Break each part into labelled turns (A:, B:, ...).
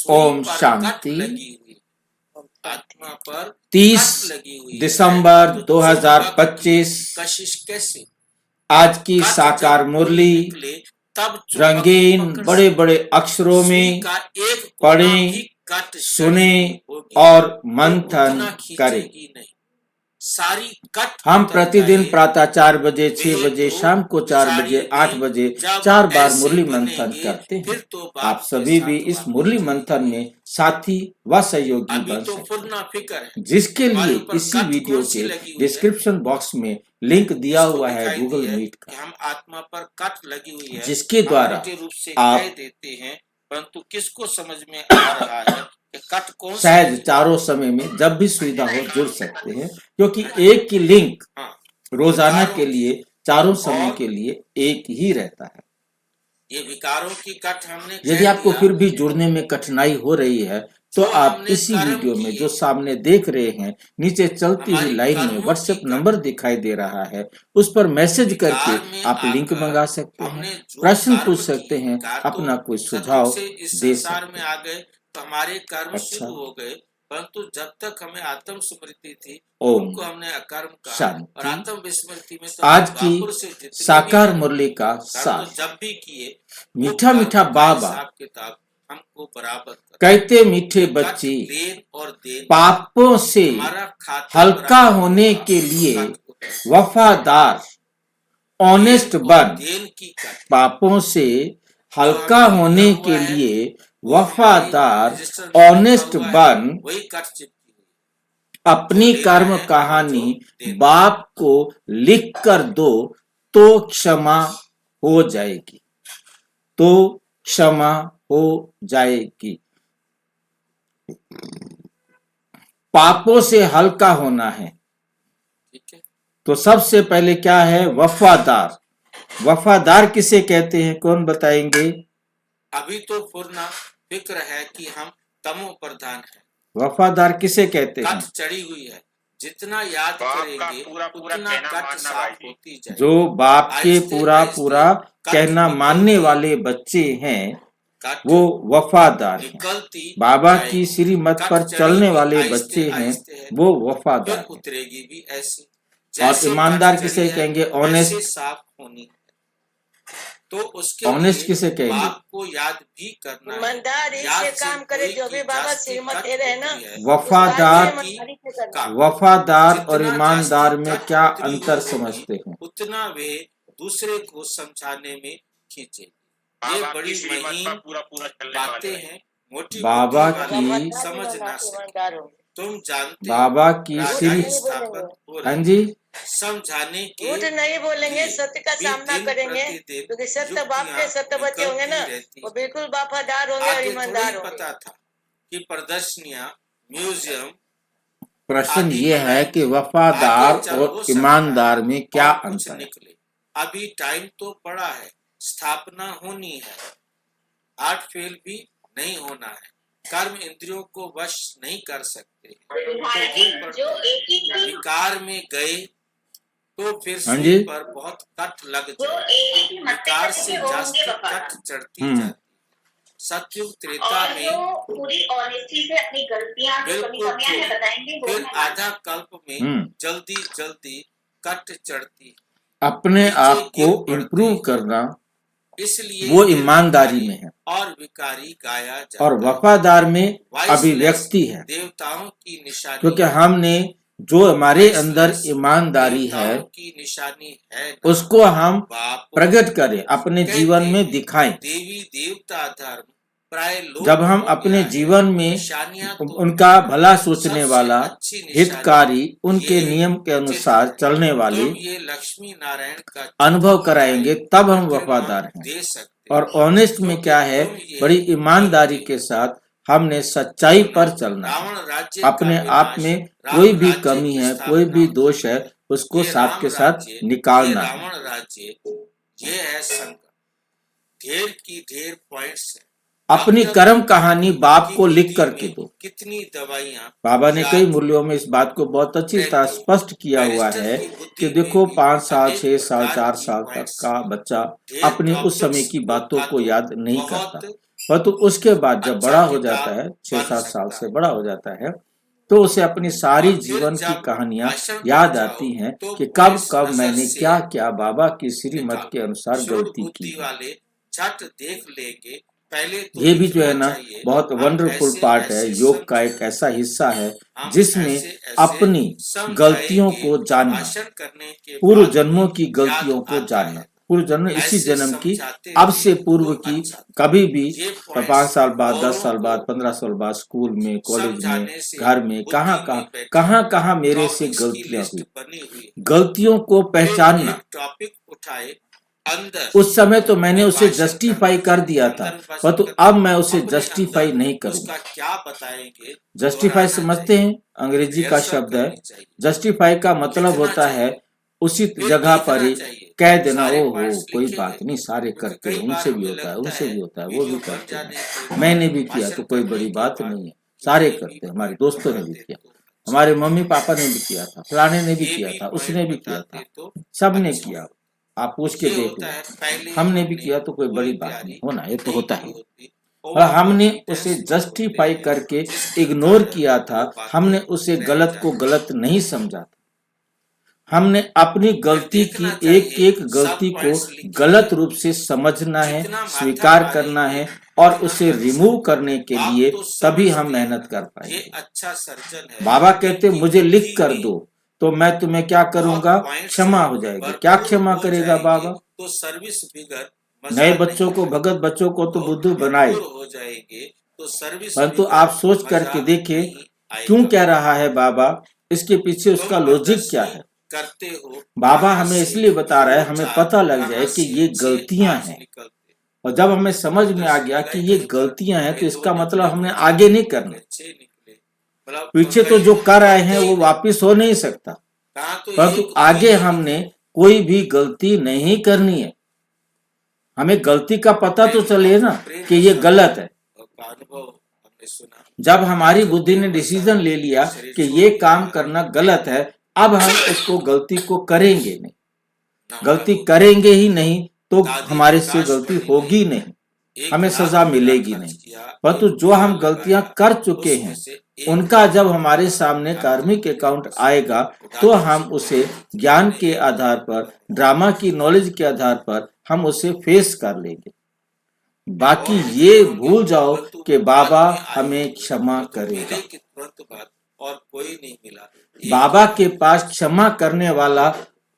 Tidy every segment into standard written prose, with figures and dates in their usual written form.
A: ओम शांति।
B: आत्मा पर
A: 30 दिसंबर 2025
B: कशिश कैसे
A: आज की साकार मुरली
B: तब
A: रंगीन बड़े बड़े अक्षरों में पढ़ें, सुने और मंथन करें।
B: सारी कट
A: हम प्रतिदिन प्रातः 4 बजे, 6 बजे, शाम को 4 बजे, 8 बजे 4 बार मुरली मंथन करते हैं। आप सभी भी इस मुरली मंथन में साथी व सहयोगी बन सकते हैं, जिसके लिए इसी वीडियो के डिस्क्रिप्शन बॉक्स में लिंक दिया हुआ है गूगल मीट का।
B: हम आत्मा पर कट लगी हुई है,
A: जिसके द्वारा
B: रूप से
A: आप
B: कह देते हैं, परंतु किसको समझ में आ रहा है कि कट कौन
A: सहज चारों समय में जब भी सुविधा हो जुड़ सकते हैं, क्योंकि एक ही लिंक रोजाना के लिए चारों समय के लिए एक ही रहता है।
B: ये विकारों की कट हमने
A: यदि आपको फिर भी जुड़ने में कठिनाई हो रही है तो आप इसी वीडियो में जो सामने देख रहे हैं, नीचे चलती हुई लाइन में व्हाट्सएप नंबर दिखाई दे रहा है, उस पर मैसेज करके आप लिंक मंगा सकते हैं, प्रश्न पूछ सकते हैं, अपना कोई सुझाव दे सकते हैं।
B: आ गए तो हमारे कर्म शुरू हो गए, परंतु जब तक हमें आत्म स्मृति थी उनको हमने अकर्म कहा और आत्म विस्मृति में तो
A: आज की साकार मुरली का सार
B: जब भी किए
A: मीठा मीठा बाबा
B: किताब हमको बराबर
A: कहते, मीठे बच्चे पापों से हल्का होने के लिए वफादार ऑनेस्ट बन, पापों से हल्का होने के लिए वफादार ऑनेस्ट बन, अपनी कर्म कहानी बाप को लिख कर दो तो क्षमा हो जाएगी, तो क्षमा हो जाएगी। पापों से हल्का होना है, तो सबसे पहले क्या है? वफादार। वफादार किसे कहते हैं, कौन बताएंगे?
B: अभी तो पूर्ण फिक्र है कि हम तमो प्रधान है।
A: वफादार किसे कहते हैं?
B: कट चढ़ी हुई है, जितना याद करेंगे उतना कट साफ होती जाएगी।
A: जो बाप के पूरा पूरा कहना मानने वाले बच्चे हैं वो वफादार हैं। बाबा की श्रीमत पर चलने वाले बच्चे हैं वो वफादार
B: उतरेगी भी ऐसी।
A: और ईमानदार किसे कहेंगे? ऑनेस्ट।
B: साफ होनी तो उसके
A: ऑनेस्ट किसे कहेंगे?
B: आपको याद भी करना,
C: ईमानदार से काम करे जो भी बाबा श्रीमत दे रहे हैं ना।
A: वफादार और ईमानदार में क्या अंतर समझते हैं?
B: उतना वे दूसरे को समझाने में खींचे। ये बड़ी महीन बातें हैं, मोटी
A: बाबा की
B: समझ ना सके। तुम जानते
A: बाबा की श्री, हाँ जी,
B: समझाने के
C: झूठ नहीं बोलेंगे, सत्य का सामना करेंगे, क्योंकि सत्य बाप के सत्य बच्चे होंगे ना, वो बिल्कुल वफादार होंगे और ईमानदार होंगे।
B: पता था कि प्रदर्शनियां, म्यूजियम।
A: प्रश्न ये है कि वफादार और ईमानदार में क्या अंतर है?
B: अभी टाइम तो पड़ा है, स्थापना होनी है, हार्ट फेल भी नहीं होना है, कर्म इंद्रियों को वश नहीं कर सकते, तो विकार में गए तो फिर शरीर पर बहुत कट लग जाए, विकार से जास्ती कट चढ़ती जाती। सत्युग त्रेता में
D: पूरी ऑनेस्टी से अपनी गलतियां
B: फिर आधा कल्प में जल्दी जल्दी कट चढ़ती।
A: अपने आप को इम्प्रूव करना,
B: इसलिए
A: वो ईमानदारी में है,
B: और विकारी गाया जाता
A: और वफादार में अभिव्यक्ति है।
B: देवताओं की निशानी,
A: क्योंकि हमने जो हमारे अंदर ईमानदारी है
B: की निशानी है,
A: उसको हम प्रकट करें, अपने जीवन में दिखाएं।
B: देवी देवता धर्म प्राय लोग
A: जब हम अपने जीवन में उनका भला सोचने वाला, हितकारी, उनके नियम के अनुसार चलने वाले
B: ये लक्ष्मी नारायण का
A: अनुभव कराएंगे, तब हम वफादार हैं। और ऑनेस्ट में क्या है? बड़ी ईमानदारी के साथ हमने सच्चाई पर चलना है। अपने आप में कोई भी कमी है, कोई भी दोष है, उसको साथ के साथ निकालना है।
B: रावण राज्य ये है संकट, ढेर की ढेर पॉइंट्स है।
A: अपनी कर्म कहानी बाप को लिख करके दो।
B: कितनी दवाइयां
A: बाबा ने कई मूल्यों में इस बात को बहुत अच्छी तरह स्पष्ट किया हुआ है कि देखो 5 साल, 6 साल, 4 साल तक का बच्चा अपनी उस समय की बातों को याद नहीं करता, परंतु उसके बाद जब बड़ा हो जाता है, 6-7 साल से बड़ा हो जाता है, तो उसे अपनी सारी जीवन की कहानियां याद आती हैं कि कब कब मैंने क्या क्या बाबा की श्रीमत के अनुसार गलती की।
B: वाले झट देख लेंगे। पहले तो
A: ये भी जो है ना बहुत वंडरफुल पार्ट है, योग का एक ऐसा हिस्सा है जिसमें अपनी गलतियों को जानना, पूर्व जन्मों की गलतियों को जानना, पूर्व जन्म इसी जन्म की, अब से पूर्व की, कभी भी 5 साल बाद, 10 साल बाद, 15 साल बाद, स्कूल में, कॉलेज में, घर में, कहाँ मेरे से गलतियां हुई, गलतियों को पहचानना।
B: टॉपिक उठाए अंदर,
A: उस समय तो मैंने उसे जस्टिफाई कर दिया था, परंतु अब मैं उसे जस्टिफाई नहीं करूंगा।
B: क्या बताएंगे?
A: जस्टिफाई समझते हैं, अंग्रेजी का शब्द है। जस्टिफाई का मतलब होता है उचित जगह पर ही कह देना, ओ हो कोई बात नहीं, सारे करते हैं, उनसे भी होता है, उनसे भी होता है, वो भी करते हैं, मैंने भी किया तो कोई बड़ी बात नहीं है, सारे करते हैं, हमारे दोस्तों ने भी किया, हमारे मम्मी पापा ने भी किया था, फलाने ने भी किया था, उसने भी किया था, सबने किया। आप पूछ के देख लो, हमने भी किया तो कोई बड़ी बात नहीं, होना ये तो होता है। और हमने उसे जस्टिफाई करके इग्नोर किया था, हमने उसे गलत को गलत नहीं समझा था, हमने अपनी गलती की एक एक गलती को गलत रूप से समझना है, स्वीकार करना है और उसे रिमूव करने के लिए तभी हम मेहनत कर पाएंगे।
B: अच्छा सर्जन है।
A: बाबा कहते मुझे लिख कर दो तो मैं तुम्हें क्या करूंगा, क्षमा हो जाएगी। क्या क्षमा करेगा बाबा?
B: तो सर्विस फिगर,
A: नए बच्चों को, भगत बच्चों को तो बुद्धू बनाए,
B: हो जाएंगे तो सर्विस,
A: परंतु आप सोच करके देखें क्यों कह रहा है बाबा, इसके पीछे उसका लॉजिक क्या है।
B: करते हो
A: बाबा हमें इसलिए बता रहा है, हमें पता लग जाए कि ये गलतियां हैं, और जब हमें समझ में आ गया कि ये गलतियां हैं तो इसका मतलब हमने आगे नहीं करना, पीछे तो जो कर आए हैं वो वापिस हो नहीं सकता, परंतु आगे हमने कोई भी गलती नहीं करनी है। हमें गलती का पता तो चले ना कि ये गलत है। जब हमारी बुद्धि ने डिसीजन ले लिया कि ये काम करना गलत है, अब हम उसको गलती को करेंगे नहीं, गलती करेंगे ही नहीं तो हमारे से गलती होगी नहीं, हमें सजा मिलेगी नहीं। परंतु जो हम गलतियां कर चुके हैं उनका जब हमारे सामने कार्मिक अकाउंट आएगा तो हम उसे ज्ञान के आधार पर, ड्रामा की नॉलेज के आधार पर हम उसे फेस कर लेंगे। बाकी ये भूल जाओ कि बाबा हमें क्षमा करेगा,
B: और कोई नहीं मिला,
A: बाबा के पास क्षमा करने वाला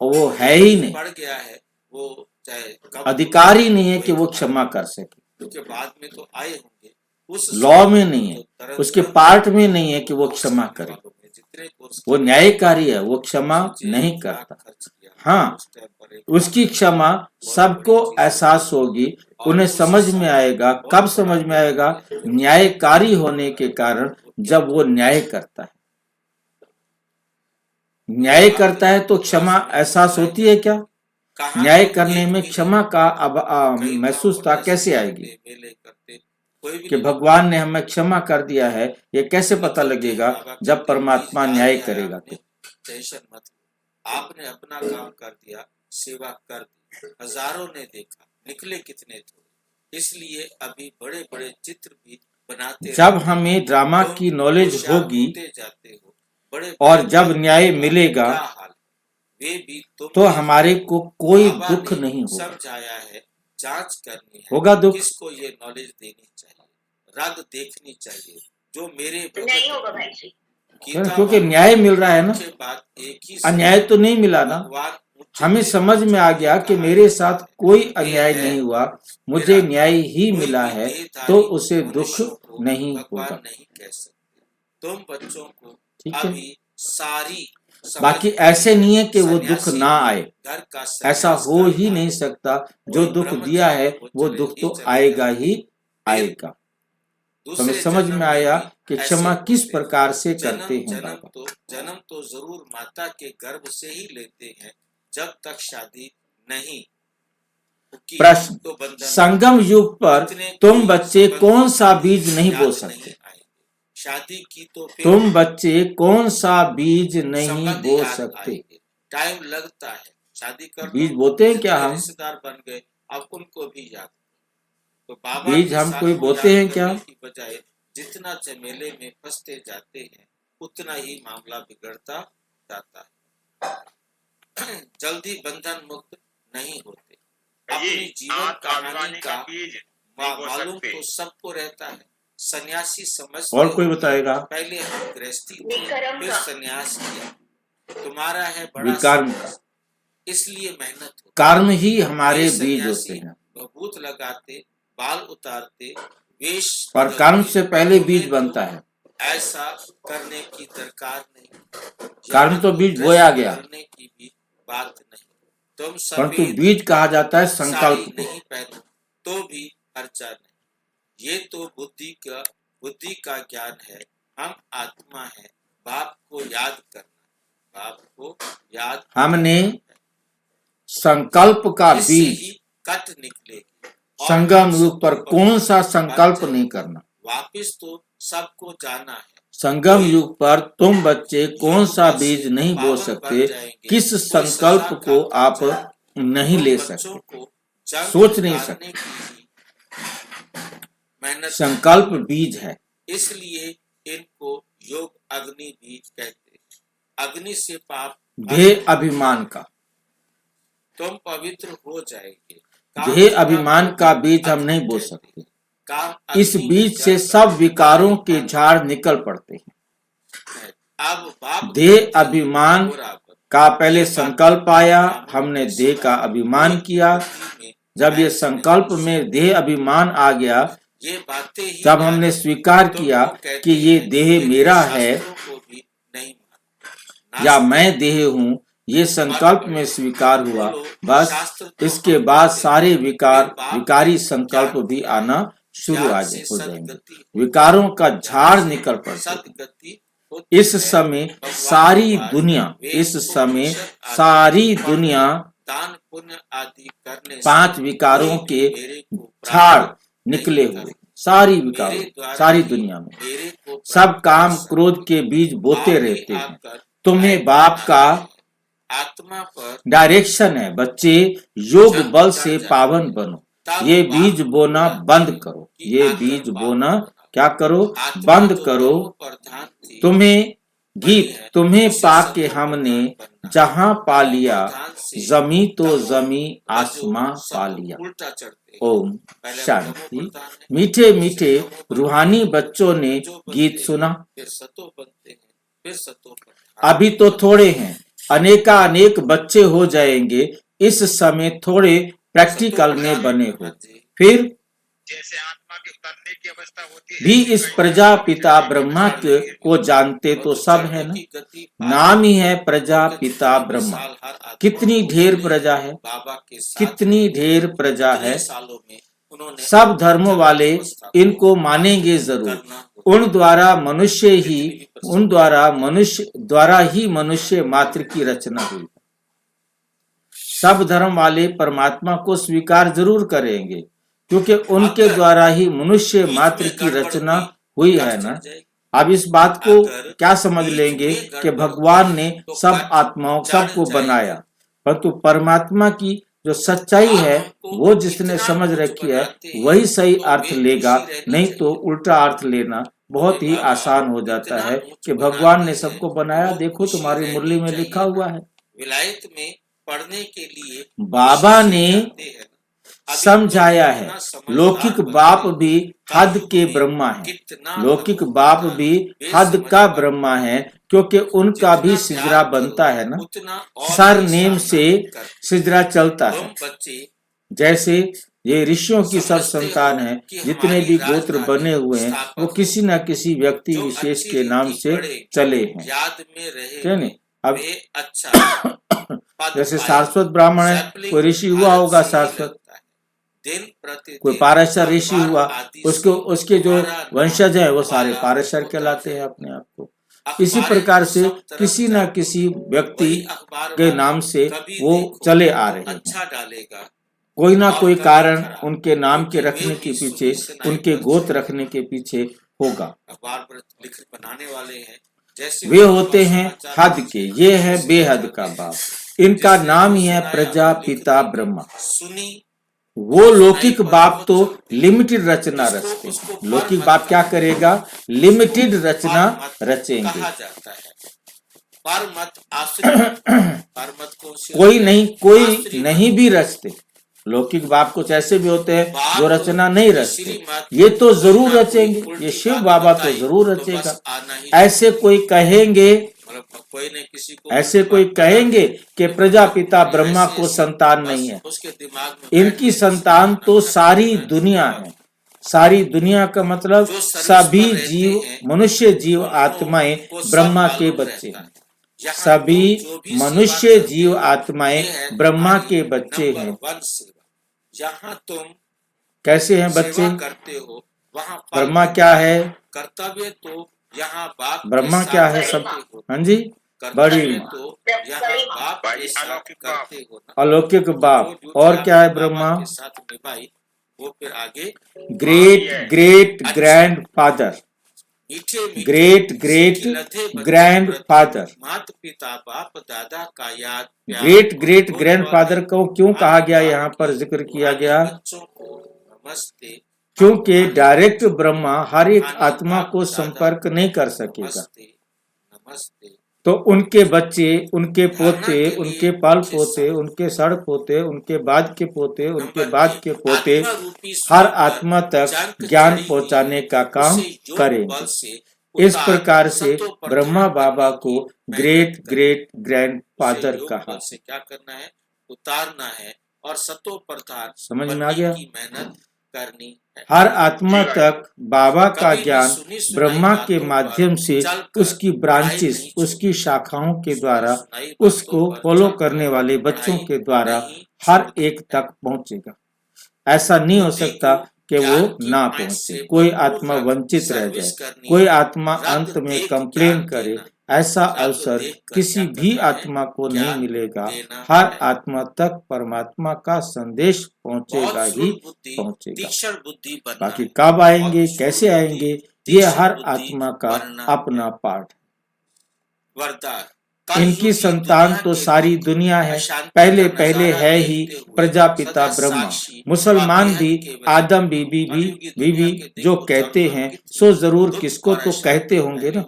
A: वो है ही नहीं,
B: पड़ गया है वो, चाहे
A: अधिकारी नहीं है कि वो क्षमा कर सके,
B: क्योंकि बाद में तो आए होंगे, उस
A: लॉ में नहीं है, उसके पार्ट में नहीं है कि वो क्षमा करे, वो न्यायकारी है, वो क्षमा नहीं करता। हाँ, उसकी क्षमा सबको एहसास होगी, उन्हें समझ में आएगा। कब समझ में आएगा? न्यायकारी होने के कारण, जब वो न्याय करता है। न्याय करता है तो क्षमा एहसास होती है क्या? न्याय करने में क्षमा का महसूसता कैसे आएगी कि भगवान ने हमें क्षमा कर दिया है? ये कैसे पता लगेगा? जब परमात्मा न्याय करेगा तो।
B: टेंशन मत लो, आपने अपना काम कर दिया, सेवा कर दी, हजारों ने देखा, निकले कितने थोड़े, इसलिए अभी बड़े बड़े चित्र भी बनाते,
A: जब हमें ड्रामा की नॉलेज होगी
B: जाते हो, बड़े
A: और जब न्याय मिलेगा
B: वे भी
A: तो हमारे को कोई दुख नहीं होगा।
B: समझाया है, जांच करनी है,
A: होगा दुख,
B: किसको ये नॉलेज देनी चाहिए, रग देखनी चाहिए, जो मेरे
D: नहीं होगा भाई जी,
A: क्योंकि न्याय मिल रहा है ना, अन्याय तो नहीं मिला ना। हमें समझ में आ गया कि मेरे साथ कोई अन्याय नहीं हुआ, मुझे न्याय ही मिला है, तो उसे दुख नहीं होगा।
B: तुम बच्चों को
A: ठीक है,
B: अभी सारी,
A: बाकी ऐसे नहीं है कि वो दुख ना आए, ऐसा हो ही नहीं सकता। जो दुख दिया है वो दुख तो आएगा ही आएगा। तो हमें समझ में आया कि क्षमा किस प्रकार से करते हैं बाबा।
B: जन्म तो जरूर माता के गर्भ से ही लेते हैं, जब तक शादी नहीं।
A: प्रश्न, संगम युग पर तुम बच्चे कौन सा बीज नहीं बो सकते?
B: शादी की तो
A: तुम बच्चे कौन सा बीज नहीं बो सकते?
B: टाइम लगता है, शादी कर
A: बीज बोते हैं क्या हम?
B: रिश्तेदार बन गए, अब उनको भी याद, तो बाबा
A: बीज
B: के
A: हम
B: साथ
A: कोई
B: को
A: बोते
B: याद
A: हैं क्या?
B: करने की बजाय जितना झमेले में फंसते जाते हैं उतना ही मामला बिगड़ता जाता है। जल्दी बंधन मुक्त नहीं होते। अपनी जीवन कहानी का मालूम तो सबको रहता है। सन्यासी समझते
A: और कोई
B: हैं कि
A: बताएगा?
B: पहले हम गृहस्थी थे,
D: विक्रम
B: फिर
D: का।
B: सन्यास किया। तुम्हारा है बड़ा
A: विकर्म
B: संन्यास,
A: का।
B: इसलिए मेहनत होती।
A: कर्म ही हमारे
B: वे
A: बीज होते
B: सन्यासी
A: हैं,
B: भभूत लगाते, बाल उतारते, वेश
A: पर
B: बदलते,
A: कर्म से पहले बीज
B: तुम्हें तो
A: बनता है।
B: ऐसा करने की दरकार नहीं।
A: कर्म
B: यहाँ
A: तो
B: तो
A: बीज
B: ड्रेस
A: बोया गया,
B: बदलने की भी बात नहीं। तुम
A: परंतु
B: सफेद
A: बीज कहा जाता है
B: साड़ी
A: संकल्प को।
B: नहीं पहनो तो भी खर्चा नहीं। ये तो बुद्धि का ज्ञान है। हम आत्मा है। बाप को याद करना, बाप को याद
A: हमने संकल्प का
B: इससे
A: बीज
B: ही कट निकलेगी और
A: संगम
B: हम
A: युग पर
B: सबको
A: कौन सा संकल्प
B: बन
A: नहीं
B: जाएंगे।
A: करना।
B: वापिस तो सबको जाना है।
A: संगम
B: कोई
A: युग पर तुम बच्चे कौन
B: योग
A: सा
B: बल
A: बीज
B: से
A: नहीं बो
B: पावन
A: सकते,
B: बन जाएंगे।
A: किस
B: कोई
A: संकल्प
B: सजा
A: को
B: खाकर
A: आप
B: जाएंगे।
A: नहीं
B: तुम
A: ले
B: बच्चों
A: सकते,
B: को जंग
A: सोच नहीं
B: उतारने
A: सकते।
B: की ही मेहनत
A: संकल्प बीज है।
B: इसलिए इनको योग अग्नि बीज कहते हैं। अग्नि से पाप
A: देह अभिमान का,
B: तुम पवित्र हो जाएंगे।
A: देह अभिमान का बीज हम नहीं बो सकते। इस बीज से सब विकारों के झाड़ निकल पड़ते हैं।
B: अब बाप
A: देह अभिमान का पहले संकल्प आया, हमने देह का अभिमान किया। जब ये संकल्प में देह अभिमान आ गया,
B: ये बातें ही
A: तब हमने स्वीकार किया कि ये देह मेरा है या मैं देह हूँ। ये संकल्प में स्वीकार हुआ, बस इसके बाद सारे विकारी संकल्प भी आना शुरू हो जाएंगे। विकारों का झाड़ निकल पड़ता है। इस समय सारी दुनिया
B: दान पुण्य आदि करने
A: 5 विकारों के झाड़ निकले हुए। सारी दुनिया में सब काम क्रोध के बीज बोते रहते हैं। तुम्हें बाप का
B: आत्मा पर
A: डायरेक्शन है, बच्चे योग बल से पावन बनो। ये बीज बोना बंद करो। ये बीज बोना क्या करो? बंद करो। तुम्हें पाके हमने जहां पा लिया, जमी तो जमी आसमां पा लिया। ओम शांति। मीठे मीठे रूहानी बच्चों ने गीत सुना। अभी तो थोड़े हैं, अनेक बच्चे हो जाएंगे। इस समय थोड़े प्रैक्टिकल में बने हो। फिर
E: जैसे आत्मा के उतरने की अवस्था होती है,
A: भी इस प्रजापिता ब्रह्मा को जानते तो सब है ना। नाम ही है प्रजापिता ब्रह्मा। कितनी ढेर प्रजा है, कितनी ढेर प्रजा है। सब धर्मों वाले इनको मानेंगे जरूर। उन द्वारा मनुष्य मात्र की रचना हुई। सब धर्म वाले परमात्मा को स्वीकार जरूर करेंगे, क्योंकि उनके द्वारा ही मनुष्य मात्र की रचना हुई है ना। अब इस बात को क्या समझ लेंगे कि भगवान ने सब आत्माओं सबको बनाया, परंतु परमात्मा की जो सच्चाई है वो जिसने समझ रखी है वही सही अर्थ लेगा, नहीं तो उल्टा अर्थ लेना बहुत ही आसान हो जाता है कि भगवान ने सबको बनाया। देखो तुम्हारी मुरली में लिखा हुआ है।
B: विलायत में पढ़ने के लिए
A: बाबा ने समझाया है, लौकिक बाप भी हद के ब्रह्मा है। लौकिक बाप भी हद का ब्रह्मा है, क्योंकि उनका भी सिजरा बनता है ना। सर नेम से सिजरा चलता है। जैसे ये ऋषियों की सब संतान है, जितने भी गोत्र बने हुए हैं वो किसी न किसी व्यक्ति विशेष के नाम से चले हैं। क्या नहीं? अब जैसे सारस्वत ब्राह्मण है, कोई ऋषि हुआ होगा सारस्वत, कोई पाराशर ऋषि हुआ, उसके जो वंशज है वो सारे पाराशर कहलाते हैं अपने आप को। इसी प्रकार से किसी न किसी व्यक्ति के नाम से वो चले आ रहे हैं। कोई ना कोई कारण उनके नाम के रखने के पीछे, उनके गोत्र रखने के पीछे होगा।
B: बनाने वाले हैं,
A: वे होते हैं हद के, ये है बेहद का बाप। इनका नाम ही है प्रजापिता ब्रह्मा।
B: सुनी
A: वो लौकिक बाप तो लिमिटेड रचना रचते हैं। लौकिक बाप क्या करेगा? लिमिटेड रचना रचेंगे।
B: कहा जाता है परमत आश्रित परमत को
A: कोई नहीं भी रचते। लौकिक बाप कुछ ऐसे भी होते हैं जो रचना नहीं रचते। ये तो जरूर रचेंगे, ये शिव बाबा तो जरूर रचेगा। ऐसे कोई कहेंगे कि प्रजापिता ब्रह्मा को संतान नहीं है।
B: उसके दिमाग में
A: इनकी संतान तो सारी दुनिया है। सारी दुनिया का मतलब सभी जीव, मनुष्य जीव आत्माएं ब्रह्मा के बच्चे हैं। सभी मनुष्य जीव आत्माएं ब्रह्मा के बच्चे हैं।
B: जहाँ तुम
A: कैसे हैं बच्चे?
B: सेवा करते हो वहाँ
A: ब्रह्मा क्या है?
B: कर्तव्य तो यहाँ बाप
A: ब्रह्मा क्या है सब? हाँ जी, बड़ी माँ
B: तो यहाँ बाप के साथ करते हो ना,
A: अलौकिक बाप। और क्या है ब्रह्मा?
B: के साथ निभाई वो फिर आगे
A: great great grand father, great great grand father.
B: माता पिता बाप दादा का याद
A: ग्रेट ग्रेट ग्रैंड फादर को क्यों कहा गया, यहाँ पर जिक्र किया गया?
B: बच्चों को नमस्ते,
A: क्योंकि डायरेक्ट ब्रह्मा हर एक आत्मा को संपर्क नहीं कर सकेगा।
B: नमस्ते
A: तो उनके बच्चे, उनके पोते, उनके पाल पोते, उनके सड़ पोते, उनके बाद के पोते, उनके बाद के पोते हर आत्मा तक ज्ञान पहुंचाने का काम करेंगे। इस प्रकार से ब्रह्मा बाबा को ग्रेट ग्रेट ग्रैंड फादर कहा।
B: से क्या करना है? उतारना है और सतो प्रधान
A: समझ में आ गया?
B: की मेहनत करनी है।
A: हर आत्मा तक बाबा का ज्ञान ब्रह्मा के माध्यम से उसकी ब्रांचेस, उसकी शाखाओं के द्वारा, उसको फॉलो करने वाले बच्चों के द्वारा हर एक तक पहुंचेगा। ऐसा नहीं हो सकता कि वो ना पहुंचे, कोई आत्मा वंचित रह जाए, कोई आत्मा अंत में कंप्लेन करे। ऐसा अवसर किसी भी आत्मा को नहीं मिलेगा। हर आत्मा तक परमात्मा का संदेश पहुंचेगा ही पहुंचेगा। बाकी कब आएंगे, कैसे आएंगे, ये हर आत्मा का अपना पाठ है।
B: वरदान
A: इनकी संतान तो सारी दुनिया है। पहले पहले है ही प्रजापिता ब्रह्मा। मुसलमान भी आदम बीबी जो कहते हैं सो जरूर किसको तो कहते होंगे ना।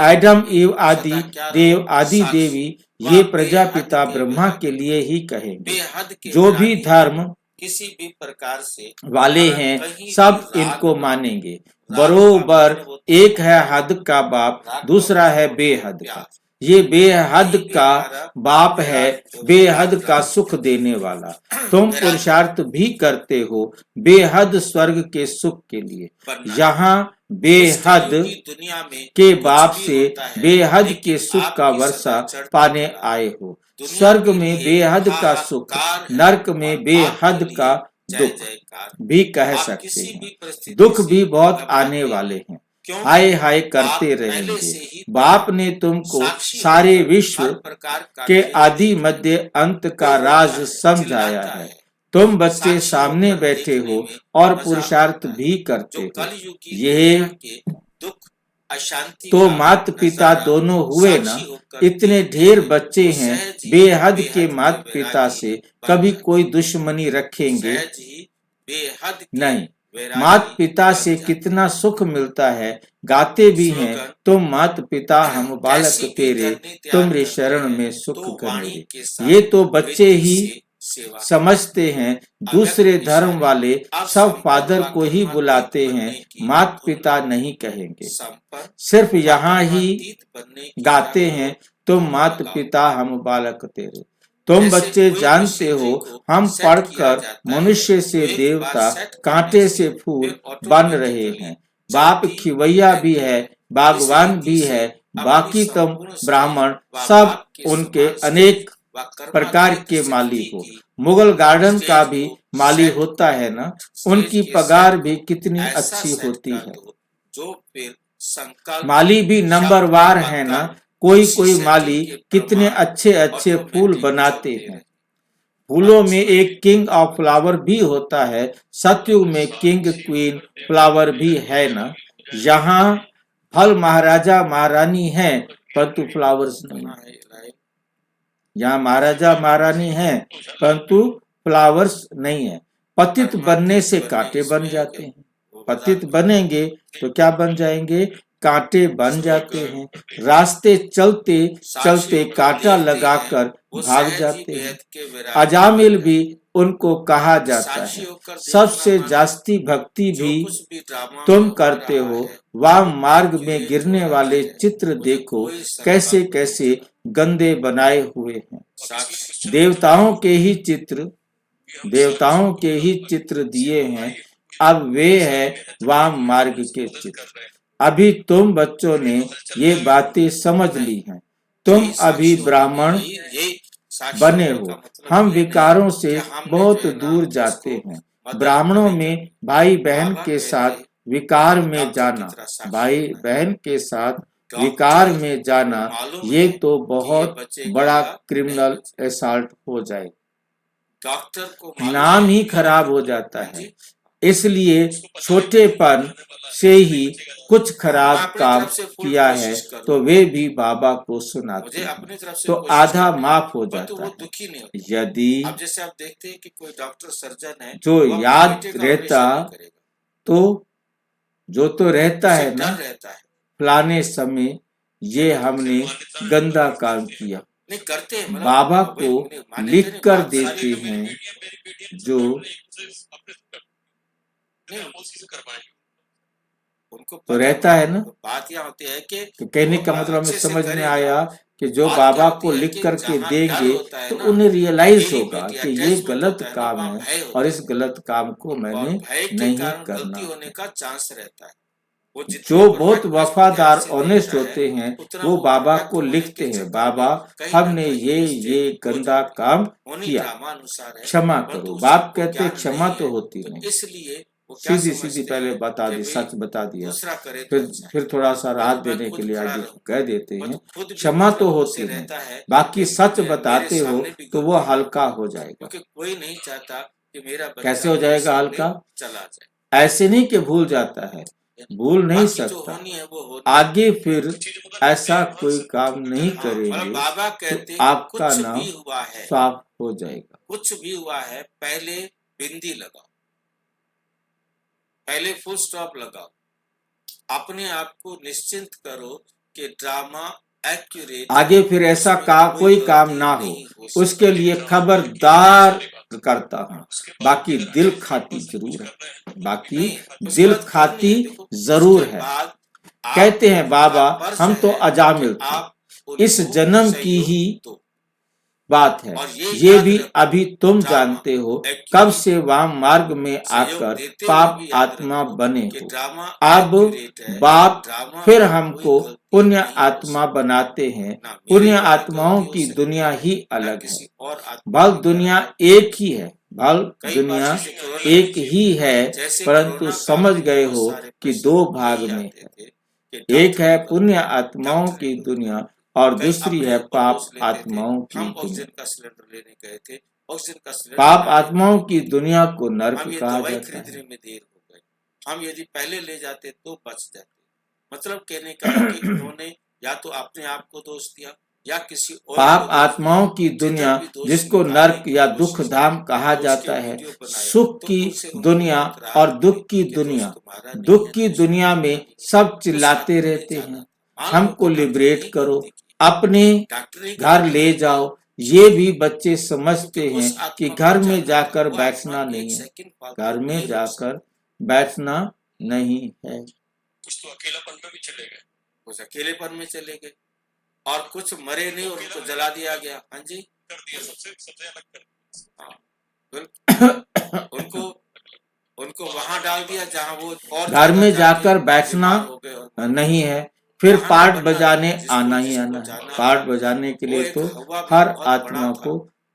A: आदम एव आदि देव आदि देवी ये प्रजापिता ब्रह्मा के लिए ही कहेंगे। जो भी धर्म
B: किसी भी प्रकार से
A: वाले हैं सब इनको मानेंगे। बरोबर एक है हद का बाप, दूसरा है बेहद का। ये बेहद का बाप है, बेहद का सुख देने वाला। तुम पुरुषार्थ भी करते हो बेहद स्वर्ग के सुख के लिए। यहाँ बेहद के बाप से बेहद के सुख का वर्षा पाने आए हो। स्वर्ग में बेहद का सुख, नरक में बेहद का दुख भी कह सकते हैं। दुख भी बहुत आने वाले हैं, हाय हाय करते रहेंगे। बाप ने तुमको सारे विश्व के आदि मध्य अंत का राज समझाया है। तुम बच्चे सामने बैठे हो और पुरुषार्थ भी करते हो। ये तो माता पिता दोनों हुए ना। इतने ढेर बच्चे हैं, बेहद के माता पिता से कभी कोई दुश्मनी रखेंगे नहीं। माता पिता से कितना सुख मिलता है, गाते भी हैं तुम माता पिता हम बालक तेरे, तुमरे शरण में सुख करेंगे। ये तो बच्चे ही समझते हैं। दूसरे धर्म वाले सब फादर को ही बुलाते हैं, माता पिता नहीं कहेंगे। सिर्फ यहाँ ही गाते हैं तुम माता पिता हम बालक तेरे। तुम बच्चे जानते हो हम पढ़कर मनुष्य से देवता, कांटे से फूल बन रहे हैं। बाप खिवैया भी है, बागवान भी है, बाकी तुम ब्राह्मण सब उनके अनेक प्रकार के माली हो। मुगल गार्डन का भी माली होता है ना, उनकी पगार भी कितनी अच्छी होती है। माली भी नंबरवार है ना। कोई कोई माली कितने अच्छे अच्छे फूल बनाते हैं। फूलों में एक किंग ऑफ फ्लावर भी होता है। सतयुग में किंग क्वीन फ्लावर भी है ना। यहाँ फल महाराजा महारानी है परंतु फ्लावर्स नहीं। यहाँ महाराजा महारानी है परंतु फ्लावर्स नहीं है। पतित बनने से कांटे बन जाते हैं। पतित बनेंगे तो क्या बन जाएंगे? कांटे बन जाते हैं। रास्ते चलते चलते कांटा लगाकर भाग जाते हैं। अजामिल भी उनको कहा जाता है। सबसे जास्ती भक्ति भी तुम करते हो। वह मार्ग में गिरने वाले चित्र देखो, कैसे कैसे गंदे बनाए हुए हैं। देवताओं के ही चित्र दिए हैं। अब वे है वाम मार्ग के चित्र। अभी तुम बच्चों ने ये बातें समझ ली हैं। तुम अभी ब्राह्मण बने हो। हम विकारों से बहुत दूर जाते हैं। ब्राह्मणों में भाई बहन के साथ विकार में जाना, भाई बहन के साथ विकार में जाना, ये तो बहुत बड़ा क्रिमिनल असॉल्ट हो जाए। नाम ही खराब हो जाता है। इसलिए छोटेपन से ही कुछ खराब काम किया है तो वे भी बाबा को सुनाते हैं, तो आधा माफ हो जाता है। यदि
B: जैसे आप देखते हैं कि कोई डॉक्टर सर्जन है
A: जो याद रहता तो जो तो रहता है ना, फलाने समय ये हमने गंदा काम किया,
B: नहीं करते हैं,
A: बाबा को लिख कर देते हैं। जो
B: उनको
A: तो रहता है ना।
B: बात यह होती है कि
A: तो कहने का मतलब हमें समझ में आया कि जो बाबा को लिख करके देंगे तो उन्हें रियलाइज होगा कि ये गलत काम है और इस गलत काम को मैंने नहीं करना।
B: होने का चांस रहता है।
A: जो बहुत वफादार ऑनेस्ट होते हैं वो बाबा को लिखते हैं, बाबा हमने ये गंदा काम किया, क्षमा करो। बाप कहते क्षमा तो होती नहीं,
B: इसलिए
A: सीधी पहले बता दी, सच बता दिया, फिर थोड़ा सा राहत देने के लिए आगे कह देते हैं क्षमा तो होती नहीं, बाकी सच बताते हो तो वो हल्का हो जाएगा।
B: कोई नहीं चाहता कि मेरा
A: कैसे हो जाएगा हल्का?
B: चला जाए।
A: ऐसे नहीं कि भूल जाता है, भूल नहीं सकता, आगे फिर ऐसा कोई काम नहीं करेंगे
B: बाबा कहते
A: तो आपका
B: कुछ
A: नाम
B: भी हुआ है,
A: साफ हो जाएगा।
B: कुछ भी हुआ है पहले बिंदी लगाओ, पहले फुल स्टॉप लगाओ, अपने आप को निश्चिंत करो कि ड्रामा एक्यूरेट, आगे
A: फिर ऐसा कोई काम ना हो उसके लिए खबरदार करता हूँ। बाकी दिल खाती जरूर है, बाकी दिल खाती जरूर है। कहते हैं बाबा हम तो अजामिल थे, इस जन्म की ही बात है, ये भी अभी तुम जानते हो कब से वाम मार्ग में आकर पाप आत्मा बने हो। अब बाप फिर हमको पुण्य आत्मा बनाते हैं। पुण्य आत्माओं की दुनिया ही अलग है, भल दुनिया एक ही है, भल दुनिया एक ही है, परंतु समझ गए हो कि दो भाग में है। एक है पुण्य आत्माओं की दुनिया और दूसरी है पाप आत्माओं की दुनिया।
B: सिलेंडर लेने गए थे, ऑक्सीजन का सिलेंडर,
A: पाप आत्माओं की दुनिया को नरक कहा जाता है।
B: खरीदने में देर हो गई, हम यदि पहले ले जाते तो बच जाते। मतलब कहने का है कि उन्होंने या तो अपने आप को दोष दिया या किसी और।
A: पाप आत्माओं की दुनिया जिसको नरक या दुख धाम कहा जाता है, सुख की दुनिया और दुख की दुनिया। दुख की दुनिया में सब चिल्लाते रहते हैं हमको लिबरेट करो, अपने घर ले जाओ। ये भी बच्चे समझते हैं कि घर में जाकर बैठना नहीं है, घर में जाकर बैठना नहीं है।
E: कुछ तो अकेलापन में भी चले गए,
B: कुछ अकेलेपन में चले गए और कुछ मरे नहीं और उनको जला दिया गया। हाँ जी,
E: कर दिया, सबसे अलग कर दिया।
B: उनको वहां डाल दिया जहां वो और
A: घर में जाकर बैठना नहीं है। फिर पार्ट बजाने आना ही आना है। पार्ट बजाने के लिए तो हर आत्मा को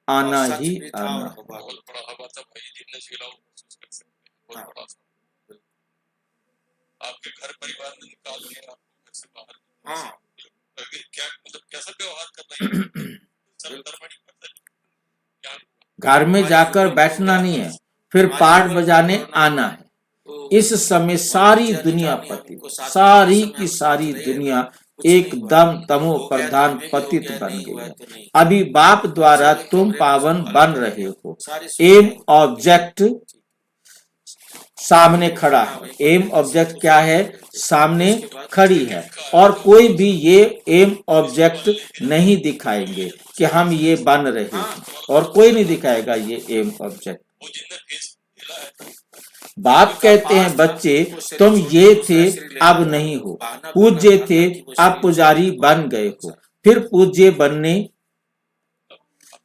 A: आना ही आना है।
E: आपके घर परिवार ने निकाल दिया आपको घर से बाहर।
B: हाँ,
E: क्या मतलब कैसा व्यवहार करना है?
A: घर में जाकर बैठना नहीं है, फिर पार्ट बजाने आना है। इस समय सारी दुनिया पति, सारी की सारी दुनिया एकदम तमो प्रधान पतित बन गई है। अभी बाप द्वारा तुम पावन बन रहे हो। एम ऑब्जेक्ट सामने खड़ा है। एम ऑब्जेक्ट क्या है? सामने खड़ी है, और कोई भी ये एम ऑब्जेक्ट नहीं दिखाएंगे कि हम ये बन रहे हैं, और कोई नहीं दिखाएगा ये एम ऑब्जेक्ट।
E: वो जिंदा फेस हिला है।
A: बाप कहते हैं बच्चे तुम ये थे अब नहीं हो, पूज्य थे अब पुजारी बन गए हो। फिर पूज्य बनने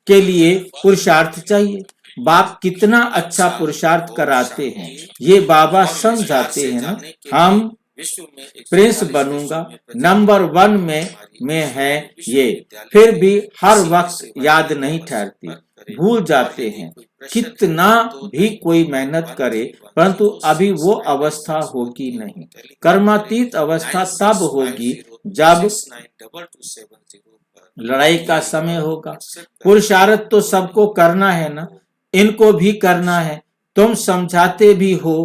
A: के लिए पुरुषार्थ चाहिए। बाप कितना अच्छा पुरुषार्थ कराते हैं, ये बाबा समझाते हैं ना। हम प्रिंस बनूंगा, नंबर 1 में है ये, फिर भी हर वक्त याद नहीं ठहरती, भूल जाते हैं। कितना भी कोई मेहनत करे, परंतु अभी वो अवस्था होगी नहीं। कर्मातीत अवस्था तब होगी जब लड़ाई का समय होगा। पुरुषार्थ तो सबको करना है ना, इनको भी करना है। तुम समझाते भी हो।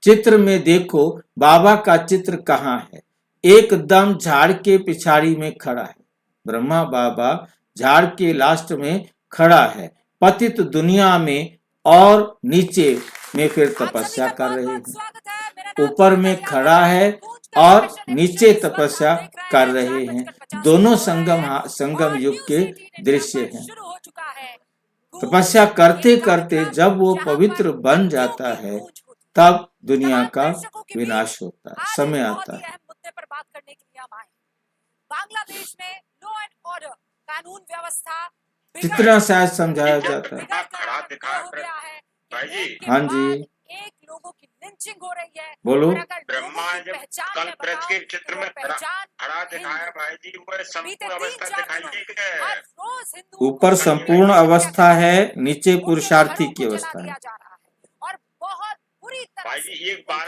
A: चित्र में देखो, बाबा का चित्र कहाँ है? एकदम झाड़ के पिछाड़ी में खड़ा है। ब्रह्मा बाबा झाड़ के लास्ट में खड़ा है। पतित दुनिया में और नीचे में फिर तपस्या कर रहे हैं। ऊपर में खड़ा है और नीचे तपस्या कर रहे हैं। दोनों संगम युग के दृश्य हैं। तपस्या करते करते जब वो पवित्र बन जाता है, तब दुनिया का विनाश होता है, समय आता है।
F: मुद्दे पर बात करने के लिए हम आए। बांग्लादेश में लॉ एंड ऑर्डर, कानून व्यवस्था
A: कितना शायद समझाया जाता है।
E: भाई जी,
A: हाँ जी,
F: एक लोगों की लिंचिंग हो रही है।
A: बोलो।
E: ब्रह्मा जब कल ब्रज के चित्र में खड़ा दिखाया भाई जी, ऊपर संपूर्ण अवस्था दिखाई है।
A: ऊपर संपूर्ण अवस्था है, नीचे पुरुषार्थी की अवस्था है।
F: और बहुत बुरी तरह
E: भाई जी एक बात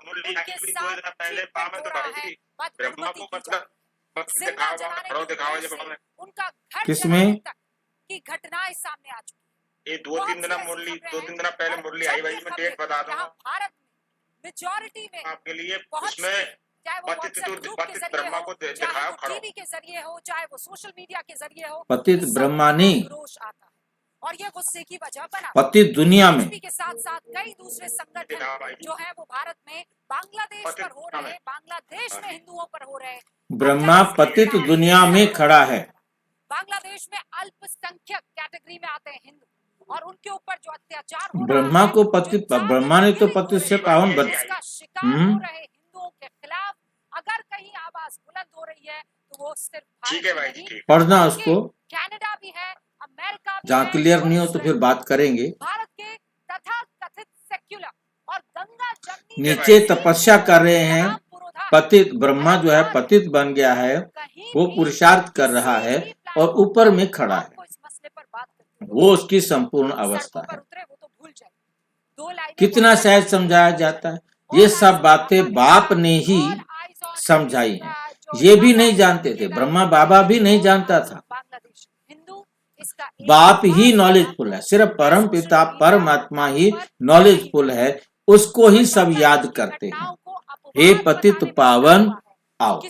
E: मुरली पहले पावन तो भाई जी ब्रह्मा को मतलब दिखावा जब हमने
F: उनका घर
A: किसमें
F: की घटनाएं सामने आ चुकी।
E: ये 2-3 दिन पहले मुरली आई भाई, मैं डेट बता दूंगा।
F: भारत में मेजॉरिटी में
E: आपके लिए उसमें पतित ब्रह्मा को दिखाया खड़ा,
F: टीवी के जरिए हो, चाहे वो सोशल मीडिया के जरिए हो,
A: पतित ब्रह्मा नहीं,
F: रोष आता है और ये गुस्से की वजह बना।
A: पतित दुनिया में
F: के साथ साथ कई दूसरे संगठन जो है वो भारत में बांग्लादेश पर हो रहे, बांग्लादेश में हिंदुओं पर हो रहे।
A: ब्रह्मा पतित दुनिया में खड़ा है।
F: बांग्लादेश में अल्पसंख्यक कैटेगरी में आते हैं हिंदू, और उनके ऊपर जो अत्याचार हो
A: ब्रह्मा को पतित, ब्रह्मा ने तो पतित से पावन बन।
F: शिकार हो रहे हिंदुओं के खिलाफ अगर कहीं आवाज बुलंद हो रही है तो वो सिर्फ
E: ठीक है भाई जी,
A: पढ़ना उसको।
F: कनाडा भी है, अमेरिका भी
A: जहाँ
F: है,
A: क्लियर नहीं हो तो फिर बात करेंगे।
F: भारत के तथा कथित सेक्युलर और गंगा जमनी
A: नीचे तपस्या कर रहे हैं। पतित ब्रह्मा जो है पतित बन गया है, वो पुरुषार्थ कर रहा है, और ऊपर में खड़ा है। वो उसकी संपूर्ण अवस्था है। कितना सहज समझाया जाता है। ये सब बातें बाप ने ही समझाई हैं। ये भी नहीं जानते थे, ब्रह्मा बाबा भी नहीं जानता था। बाप ही नॉलेजफुल है, सिर्फ परम पिता परमात्मा ही नॉलेजफुल है, उसको ही सब याद करते हैं। हे पतित पावन आओ,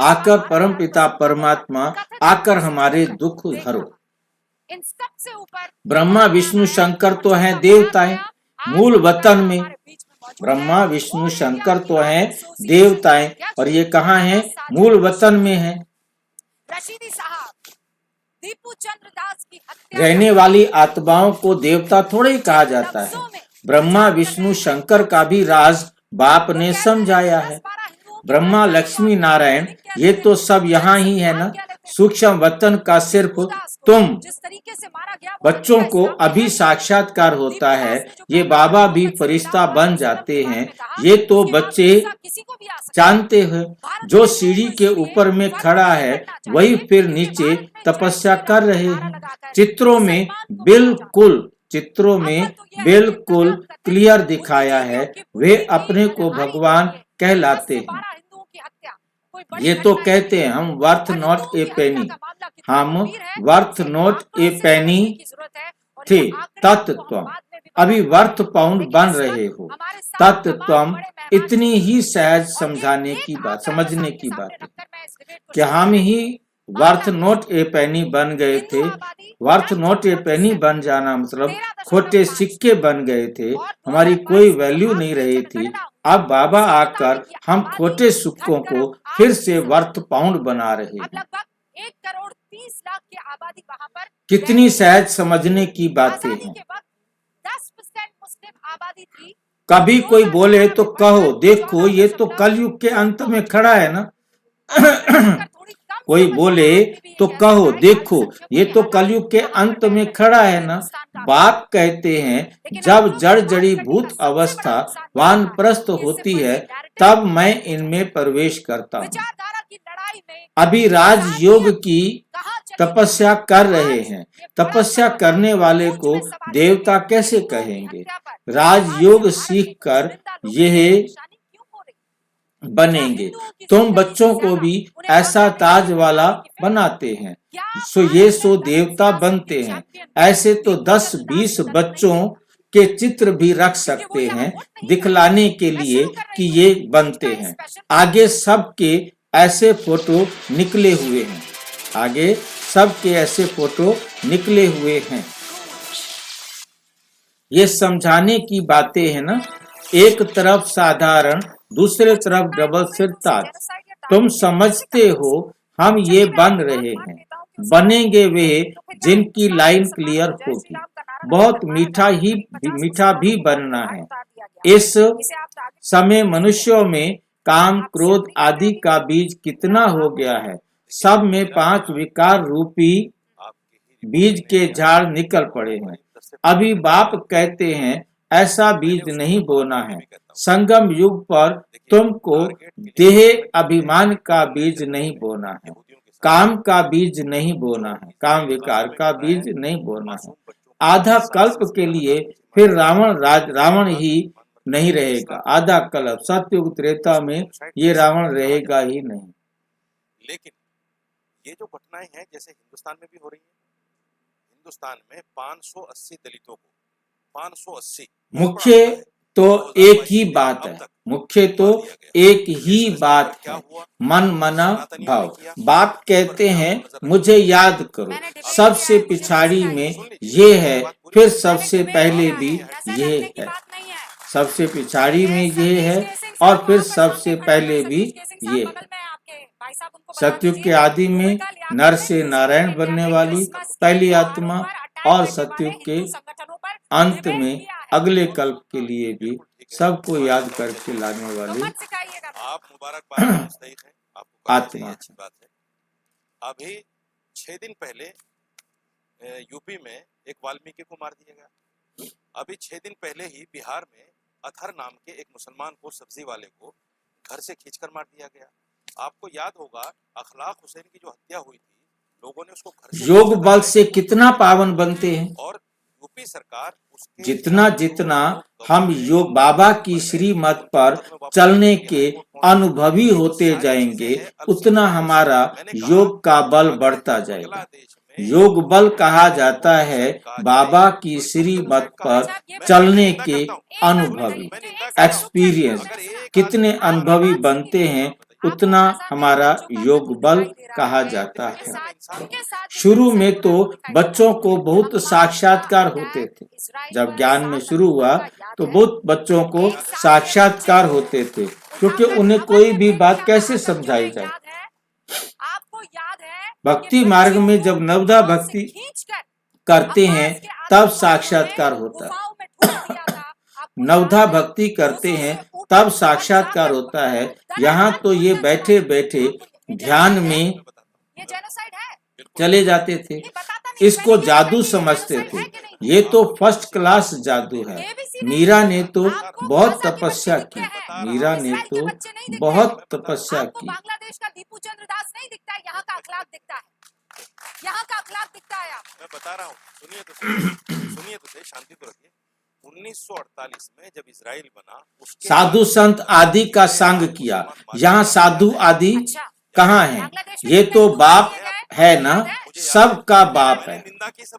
A: आकर परम पिता परमात्मा आकर हमारे दुख हरो। ब्रह्मा विष्णु शंकर तो हैं देवताएं मूल वतन में। ब्रह्मा विष्णु शंकर तो हैं देवताएं, और ये कहाँ हैं? मूल वतन में हैं।
F: रशीदी साहब, दीपू चंद्र दास की हत्या
A: रहने वाली आत्माओं को देवता थोड़े ही कहा जाता है। ब्रह्मा विष्णु शंकर का भी राज बाप ने समझाया है। ब्रह्मा लक्ष्मी नारायण ये तो सब यहाँ ही है ना। सूक्ष्म वतन का सिर्फ तुम बच्चों को अभी साक्षात्कार होता है। ये बाबा भी फरिश्ता बन जाते हैं। ये तो बच्चे जानते हैं। जो सीढ़ी के ऊपर में खड़ा है वही फिर नीचे तपस्या कर रहे हैं। चित्रों में बिल्कुल क्लियर दिखाया है। वे अपने को भगवान कहलाते हैं। ये तो कहते हैं हम वर्थ नॉट ए पेनी, हम वर्थ नॉट ए पेनी थे तत्त्वम, अभी वर्थ पाउंड बन रहे हो। तत्त्वम इतनी ही सहज समझाने की बात, समझने की बात है कि हम ही वर्थ नॉट ए पेनी बन गए थे। वर्थ नॉट ए पेनी बन जाना मतलब खोटे सिक्के बन गए थे, हमारी कोई वैल्यू नहीं रही थी। अब बाबा आकर हम खोटे सिक्कों को फिर से वर्थ पाउंड बना रहे हैं।
F: लगभग 1,30,00,000 की आबादी वहां पर,
A: कितनी सहज समझने की बातें
F: आजादी
A: हैं।
F: के वक्त 10% मुस्लिम आबादी थी।
A: कभी कोई बोले तो कहो, देखो ये तो कलयुग के अंत में खड़ा है ना। कोई बोले तो कहो, देखो ये तो कलयुग के अंत में खड़ा है ना। बाप कहते हैं जब जड़ जड़ी भूत अवस्था वानप्रस्थ होती है तब मैं इनमें प्रवेश करता हूँ।
F: विचारधारा की लड़ाई में
A: अभी राजयोग की तपस्या कर रहे हैं। तपस्या करने वाले को देवता कैसे कहेंगे? राजयोग सीखकर यह बनेंगे। तुम बच्चों को भी ऐसा ताज वाला बनाते हैं, सो देवता बनते हैं। ऐसे तो 10-20 बच्चों के चित्र भी रख सकते हैं दिखलाने के लिए कि ये बनते हैं। आगे सबके ऐसे फोटो निकले हुए हैं। आगे सबके ऐसे फोटो निकले हुए हैं। ये समझाने की बातें हैं ना। एक तरफ साधारण, दूसरे तरफ डबल सिरताज। तुम समझते हो हम ये बन रहे हैं। बनेंगे वे जिनकी लाइन क्लियर होगी। बहुत मीठा भी बनना है। इस समय मनुष्यों में काम, क्रोध आदि का बीज कितना हो गया है। सब में 5 विकार रूपी बीज के झाड़ निकल पड़े हैं। अभी बाप कहते हैं ऐसा बीज नहीं बोना है। संगम युग पर तुमको देह अभिमान का बीज नहीं बोना है। काम का बीज नहीं बोना है। काम विकार का बीज नहीं बोना है। आधा कल्प के लिए फिर रावण ही नहीं रहेगा। आधा कल्प सतयुग त्रेता में ये रावण रहेगा ही नहीं।
G: लेकिन ये जो घटनाएं हैं जैसे हिंदुस्तान में भी हो रही है। हिंदुस्तान में 580 दलितों को 580
A: मुख्य तो एक ही बात है। मुख्य तो एक ही बात है, मन मना भाव। बाप कहते हैं मुझे याद करो। सबसे पिछाड़ी में ये है, फिर सबसे पहले भी ये है। सबसे पिछाड़ी में ये है और फिर सबसे पहले भी ये है। सतयुग के आदि में नर से नारायण बनने वाली पहली आत्मा और सतयुग के अंत में अगले कल्प के लिए भी सबको याद करके लाने वाली
G: आप मुबारकबाद मुस्तहिक हैं। आपको
A: आत्मा।
G: अच्छी बात है। अभी 6 दिन पहले यूपी में एक वाल्मीकि को मार दिया गया। अभी 6 दिन पहले ही बिहार में अथर नाम के एक मुसलमान को, सब्जी वाले को घर से खींचकर मार दिया गया। आपको याद होगा अखलाक हुसैन की जो हत्या हुई थी, लोगों ने उसको घर से
A: योग बल से कितना पावन बनते हैं।
G: और यूपी सरकार
A: जितना हम योग बाबा की श्रीमत पर चलने के अनुभवी होते जाएंगे उतना हमारा योग का बल बढ़ता जाएगा। योग बल कहा जाता है बाबा की श्रीमत पर चलने के अनुभवी, एक्सपीरियंस। कितने अनुभवी बनते हैं उतना हमारा योग बल कहा जाता है। शुरू में तो बच्चों को बहुत साक्षात्कार होते थे। जब ज्ञान में शुरू हुआ तो बहुत बच्चों को साक्षात्कार होते थे, क्योंकि उन्हें कोई भी बात कैसे समझाई जाए। भक्ति मार्ग में जब नवदा भक्ति करते हैं तब साक्षात्कार होता है। नवधा भक्ति करते हैं तब साक्षात्कार होता है। यहाँ तो ये बैठे बैठे ध्यान में चले जाते थे। इसको जादू समझते थे। ये तो फर्स्ट क्लास जादू है। मीरा ने तो बहुत तपस्या की। मीरा ने तो बहुत तपस्या की।
F: बांग्लादेश का दीपू चंद्र दास नहीं दिखता है, यहाँ का अखलाक दिखता है। यहाँ का अखलाक दिखता है।
G: मैं बता रहा हूँ, सुनिए तो शांति तो रखिए। 1948 में जब इजराइल बना,
A: साधु संत आदि का संग किया। यहाँ साधु आदि कहाँ है? ये तो बाप है ना, सबका बाप है।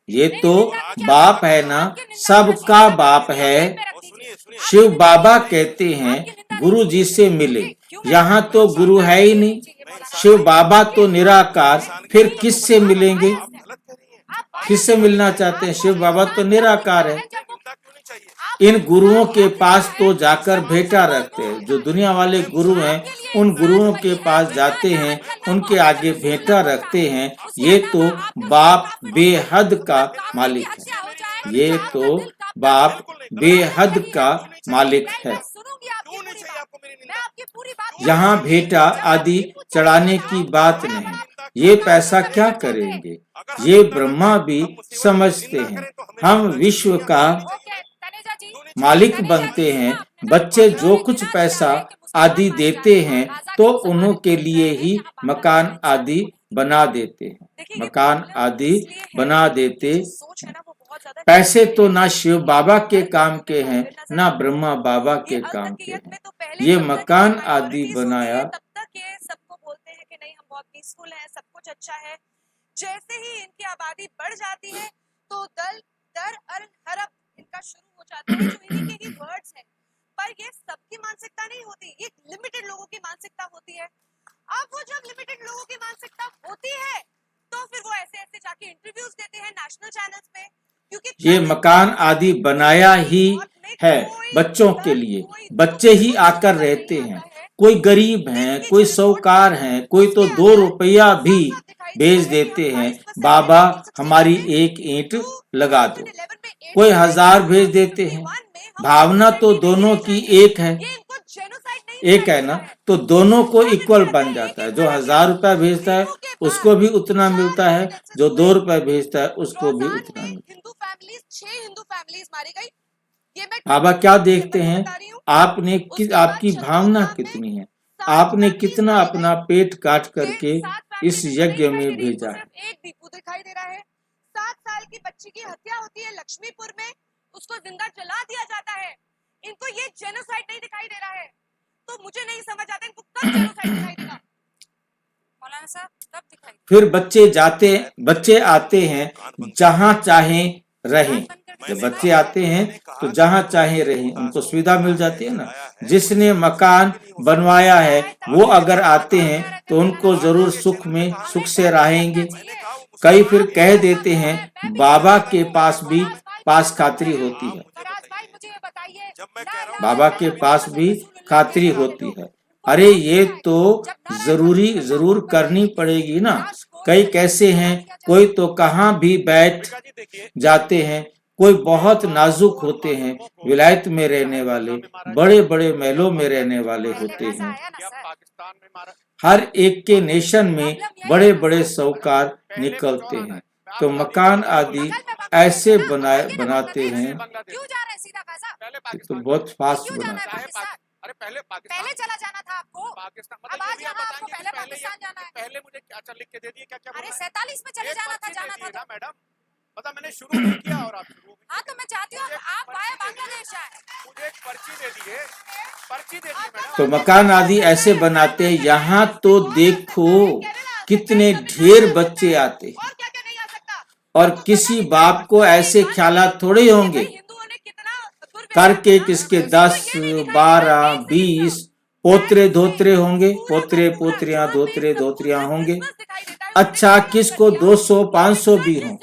A: ये तो बाप है ना, सबका बाप है। शिव बाबा कहते हैं गुरु जी से मिले। यहाँ तो गुरु है ही नहीं, शिव बाबा तो निराकार, फिर किससे मिलेंगे?
G: आप गलत कह रही हैं।
A: किससे मिलना चाहते हैं? शिव बाबा तो निराकार है।
G: निंदा क्यों नहीं चाहिए?
A: इन गुरुओं के पास तो जाकर भेंटा रखते हैं। जो दुनिया वाले गुरु हैं, उन गुरुओं के पास जाते हैं, उनके आगे भेंटा रखते हैं। ये तो बाप बेहद का मालिक है। ये तो बाप बेहद का मालिक है।
G: क्यों नहीं चाहिए आपको मेरी निंदा?
A: यहाँ भेंटा आदि चढ़ाने की बात नहीं। ये पैसा क्या करेंगे? ये ब्रह्मा भी समझते हैं। हम विश्व का मालिक बनते हैं। बच्चे जो कुछ पैसा आदि देते हैं तो उन्हों के लिए ही मकान आदि बना देते हैं। मकान आदि बना देते। पैसे तो ना शिव बाबा के काम के हैं, ना ब्रह्मा बाबा के काम के हैं। ये मकान आदि बनाया।
H: तब तक ये सबको बोलते हैं कि नहीं हम बहुत पीसफुल हैं, सब कुछ अच्छा है। जैसे ही इनकी आबादी बढ़ जाती है तो दल दर हरप इनका शुरू हो जाता है, जो इन्हीं के ही वर्ड्स हैं। पर ये सबकी मानसिकता नहीं होती, ये लिमिटेड लोगों की मानसिकता होती है। अब वो जब लिमिटेड लोगों की मानसिकता होती है तो फिर वो ऐसे ऐसे जाके इंटरव्यूज देते हैं नेशनल चैनल्स पे, क्योंकि
A: ये मकान आदि बनाया ही है बच्चों के लिए। बच्चे ही आकर रहते हैं। कोई गरीब हैं, कोई साहूकार हैं, कोई तो 2 रुपया भी भेज देते हैं, बाबा हमारी एक ईंट लगा दो। कोई 1000 भेज देते हैं। भावना तो दोनों की एक है, एक है ना, तो दोनों को इक्वल बन जाता है। जो 1000 रुपया भेजता है उसको भी उतना मिलता है, जो 2 रुपया भेजता है उसको भी उतना मिलता है।
H: हिंदू फैमिलीज 6 हिंदू फैमिलीज मारी गई। ये मैं
A: बाबा क्या देखते हैं? आपने आपकी भावना कितनी है? आपने कितना अपना पेट काट करके इस यज्ञ में भेजा है?
H: एक दीपू दिखाई दे रहा है। 7 साल की बच्ची की हत्या होती है लक्ष्मीपुर में, उसको जिंदा जला दिया जाता है। इनको ये जेनोसाइड नहीं दिखाई दे रहा है, तो मुझे नहीं समझ आता इनको कब जेनोसाइड दिखाई देगा। मौलाना साहब कब दिखाई?
A: फिर बच्चे आते हैं, जहां चाहें रहें। जब बच्चे आते हैं तो जहां चाहे रहें, उनको सुविधा मिल जाती है ना। जिसने मकान बनवाया है वो अगर आते हैं तो उनको जरूर सुख से रहेंगे। कई फिर कह देते हैं बाबा के पास भी पास खातरी होती है। बाबा के पास भी खातरी होती है। अरे ये तो जरूर करनी पड़ेगी ना। कई कैसे हैं, कोई तो कहाँ भी बैठ जाते हैं, कोई बहुत नाजुक होते हैं, विलायत में रहने वाले, बड़े बड़े महलों में रहने वाले होते हैं। हर एक के नेशन में बड़े बड़े साहूकार निकलते हैं। तो मकान आदि ऐसे बनाते हैं। तो बहुत फास्ट बनाते हैं।
F: पहले चला जाना था आपको, अब आज यहाँ आपको पहले पाकिस्तान जाना है।
G: पहले मुझे अच्छा लिख के दे दिए क्या?
F: अरे 47 में चले जाना था तो
G: मैडम, पता मैंने शुरू नहीं किया और आप शुरू।
F: हाँ तो मैं चाहती हूँ आप वाया बांग्लादेश आए।
G: मुझे एक पर्ची दे दिए मैडम।
A: तो मकान आदि ऐसे बनाते हैं। यहाँ तो देखो कितने ढेर बच्चे आते हैं, और किसी बाप को ऐसे ख्यालात थोड़े होंगे करके किसके 10, 12, 20 पोतरे धोत्रे होंगे, पोतरे पोतरियां धोत्रे धोत्रियां होंगे। अच्छा किसको 200, 500 भी हों,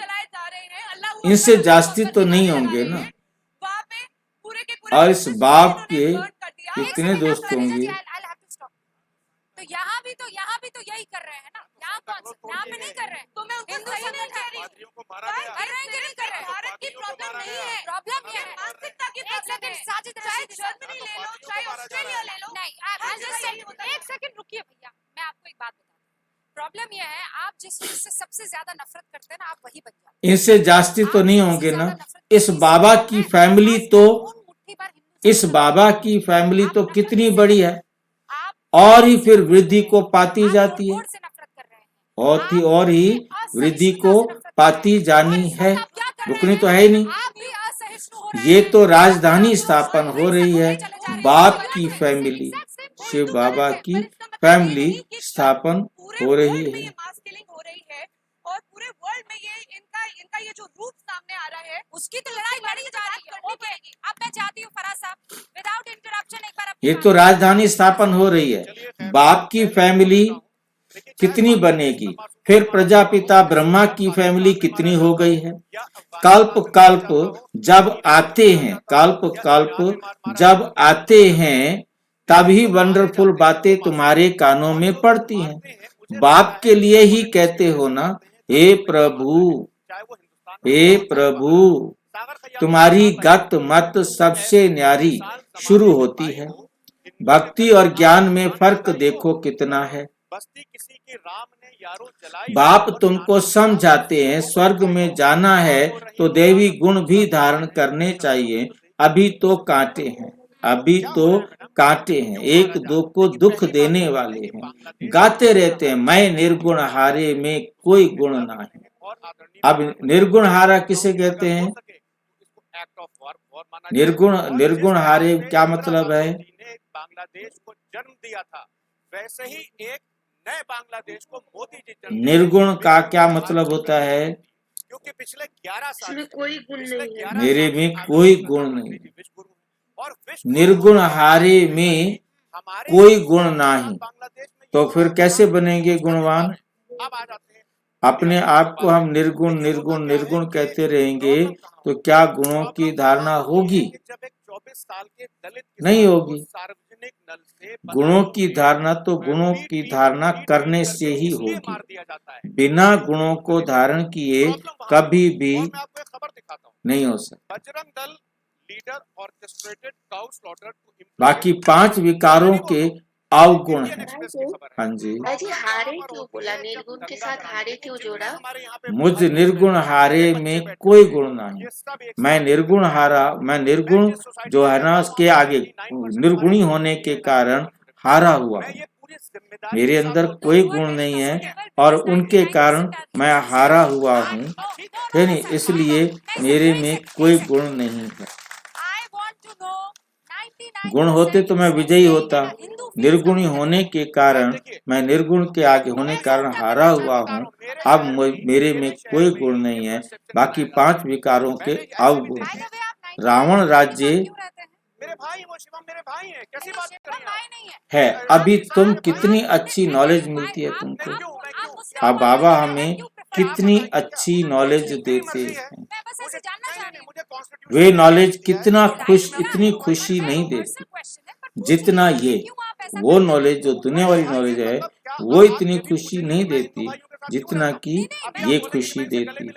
A: इनसे जास्ती तो नहीं होंगे ना। और इस बाप के कितने दोस्त होंगे।
F: तो यहाँ भी तो यही कर रहे हैं ना। यहाँ पे नहीं कर रहे हैं। तो मैं हिंदू संगठन कह रही हूँ, कर रहे हैं कि नहीं कर रहे हैं? भारत की प्रॉब्लम नहीं है, प्रॉब्लम ये है मानसिकता की प्रॉब्लम है। चाहे जर्मनी ले लो, चाहे ऑस्ट्रेलिया ले लो। नहीं, एक सेकंड रुकिए भैया, मैं आपको एक बात बताती हूँ। प्रॉब्लम ये है आप जिस चीज से सबसे ज्यादा नफरत करते हैं ना, आप वही बन जाते हैं।
A: इनसे जास्ती तो नहीं होंगे ना। इस बाबा की फैमिली तो कितनी बड़ी है, और ही फिर वृद्धि को पाती जाती है, और ही वृद्धि को पाती जानी है, रुकनी तो है ही नहीं। ये तो राजधानी स्थापन हो रही है। बाप की फैमिली, शिव बाबा की फैमिली स्थापन हो रही है।
H: मास किलिंग हो रही है और पूरे वर्ल्ड में ये इनका ये जो रूप सामने आ रहा है
F: उसकी तो लड़ाई लड़ी जा रही है। ओके, अब मैं चाहती हूँ फराज साहब विदाउट इंटरप्शन एक बार
A: ये तो राजधानी स्थापन हो रही है। बाप की फैमिली कितनी बनेगी, फिर प्रजापिता ब्रह्मा की फैमिली कितनी हो गई है। कल्प कल्प जब आते हैं, कल्प कल्प जब आते हैं, तभी वंडरफुल बातें तुम्हारे कानों में पड़ती हैं। बाप के लिए ही कहते हो ना, हे प्रभु, हे प्रभु, तुम्हारी गत मत सबसे न्यारी शुरू होती है। भक्ति और ज्ञान में फर्क देखो कितना है। बाप तुमको समझाते हैं, स्वर्ग में जाना है तो देवी गुण भी धारण करने चाहिए। अभी तो कांटे हैं, अभी तो कांटे हैं, एक दो को दुख देने वाले हैं। गाते रहते हैं, मैं निर्गुण हारे में कोई गुण ना है। अब निर्गुण हारा किसे कहते हैं? निर्गुण हारे क्या मतलब है?
G: बांग्लादेश को जन्म दिया था, वैसे ही एक नए बांग्लादेश को मोदी जी जन्म।
A: निर्गुण का क्या मतलब होता है?
G: क्योंकि पिछले 11 साल
C: इसमें कोई गुण नहीं है।
A: मेरे में कोई गुण नहीं, निर्गुण हारे में कोई गुण नहीं, तो फिर कैसे बनेंगे गुणवान?
G: अब आ जाते हैं,
A: अपने आप को हम निर्गुण निर्गुण निर्गुण कहते रहेंगे तो क्या गुणों की धारणा होगी?
G: जब एक 24 साल के दलित
A: नहीं होगी।
G: सार्वजनिक नल से
A: गुणों की धारणा तो गुणों की धारणा करने से ही होगी।
G: मार दिया जाता है।
A: बिना गुणों को धारण किए कभी भी
G: मैं आपको एक खबर दिखाता हूँ।
A: नहीं हो सकता।
G: Bajrang Dal leader orchestrated cow slaughter to
A: बाकी 5 विकारों के अवगुण हैं। हाँ जी,
C: अजी हारे क्यों बोला? निर्गुण के साथ हारे क्यों जोड़ा?
A: मुझ निर्गुण हारे में कोई गुण नहीं। मैं निर्गुण हारा, मैं निर्गुण जो है ना उसके आगे निर्गुणी होने के कारण हारा हुआ हूँ। मेरे अंदर कोई गुण नहीं है और उनके कारण मैं हारा हुआ हूँ, है नहीं, इसलिए मेरे में कोई गुण नहीं है। गुण होते तो मैं विजयी होता। निर्गुणी होने के कारण, मैं निर्गुण के आगे होने के कारण हारा हुआ हूँ। अब मेरे में कोई गुण नहीं है, बाकी 5 विकारों के अवगुण हैं। रावण राज्य
G: मेरे भाई, वो शिवम मेरे भाई हैं, कैसी बात कर रही
A: है। अभी तुम कितनी अच्छी नॉलेज मिलती है तुमको। अब बाबा हमें कितनी अच्छी नॉलेज देते हैं। वे नॉलेज कितना इतनी खुशी नहीं देती जितना ये, वो नॉलेज जो दुनिया वाली नॉलेज है वो इतनी खुशी नहीं देती जितना कि ये खुशी देती है।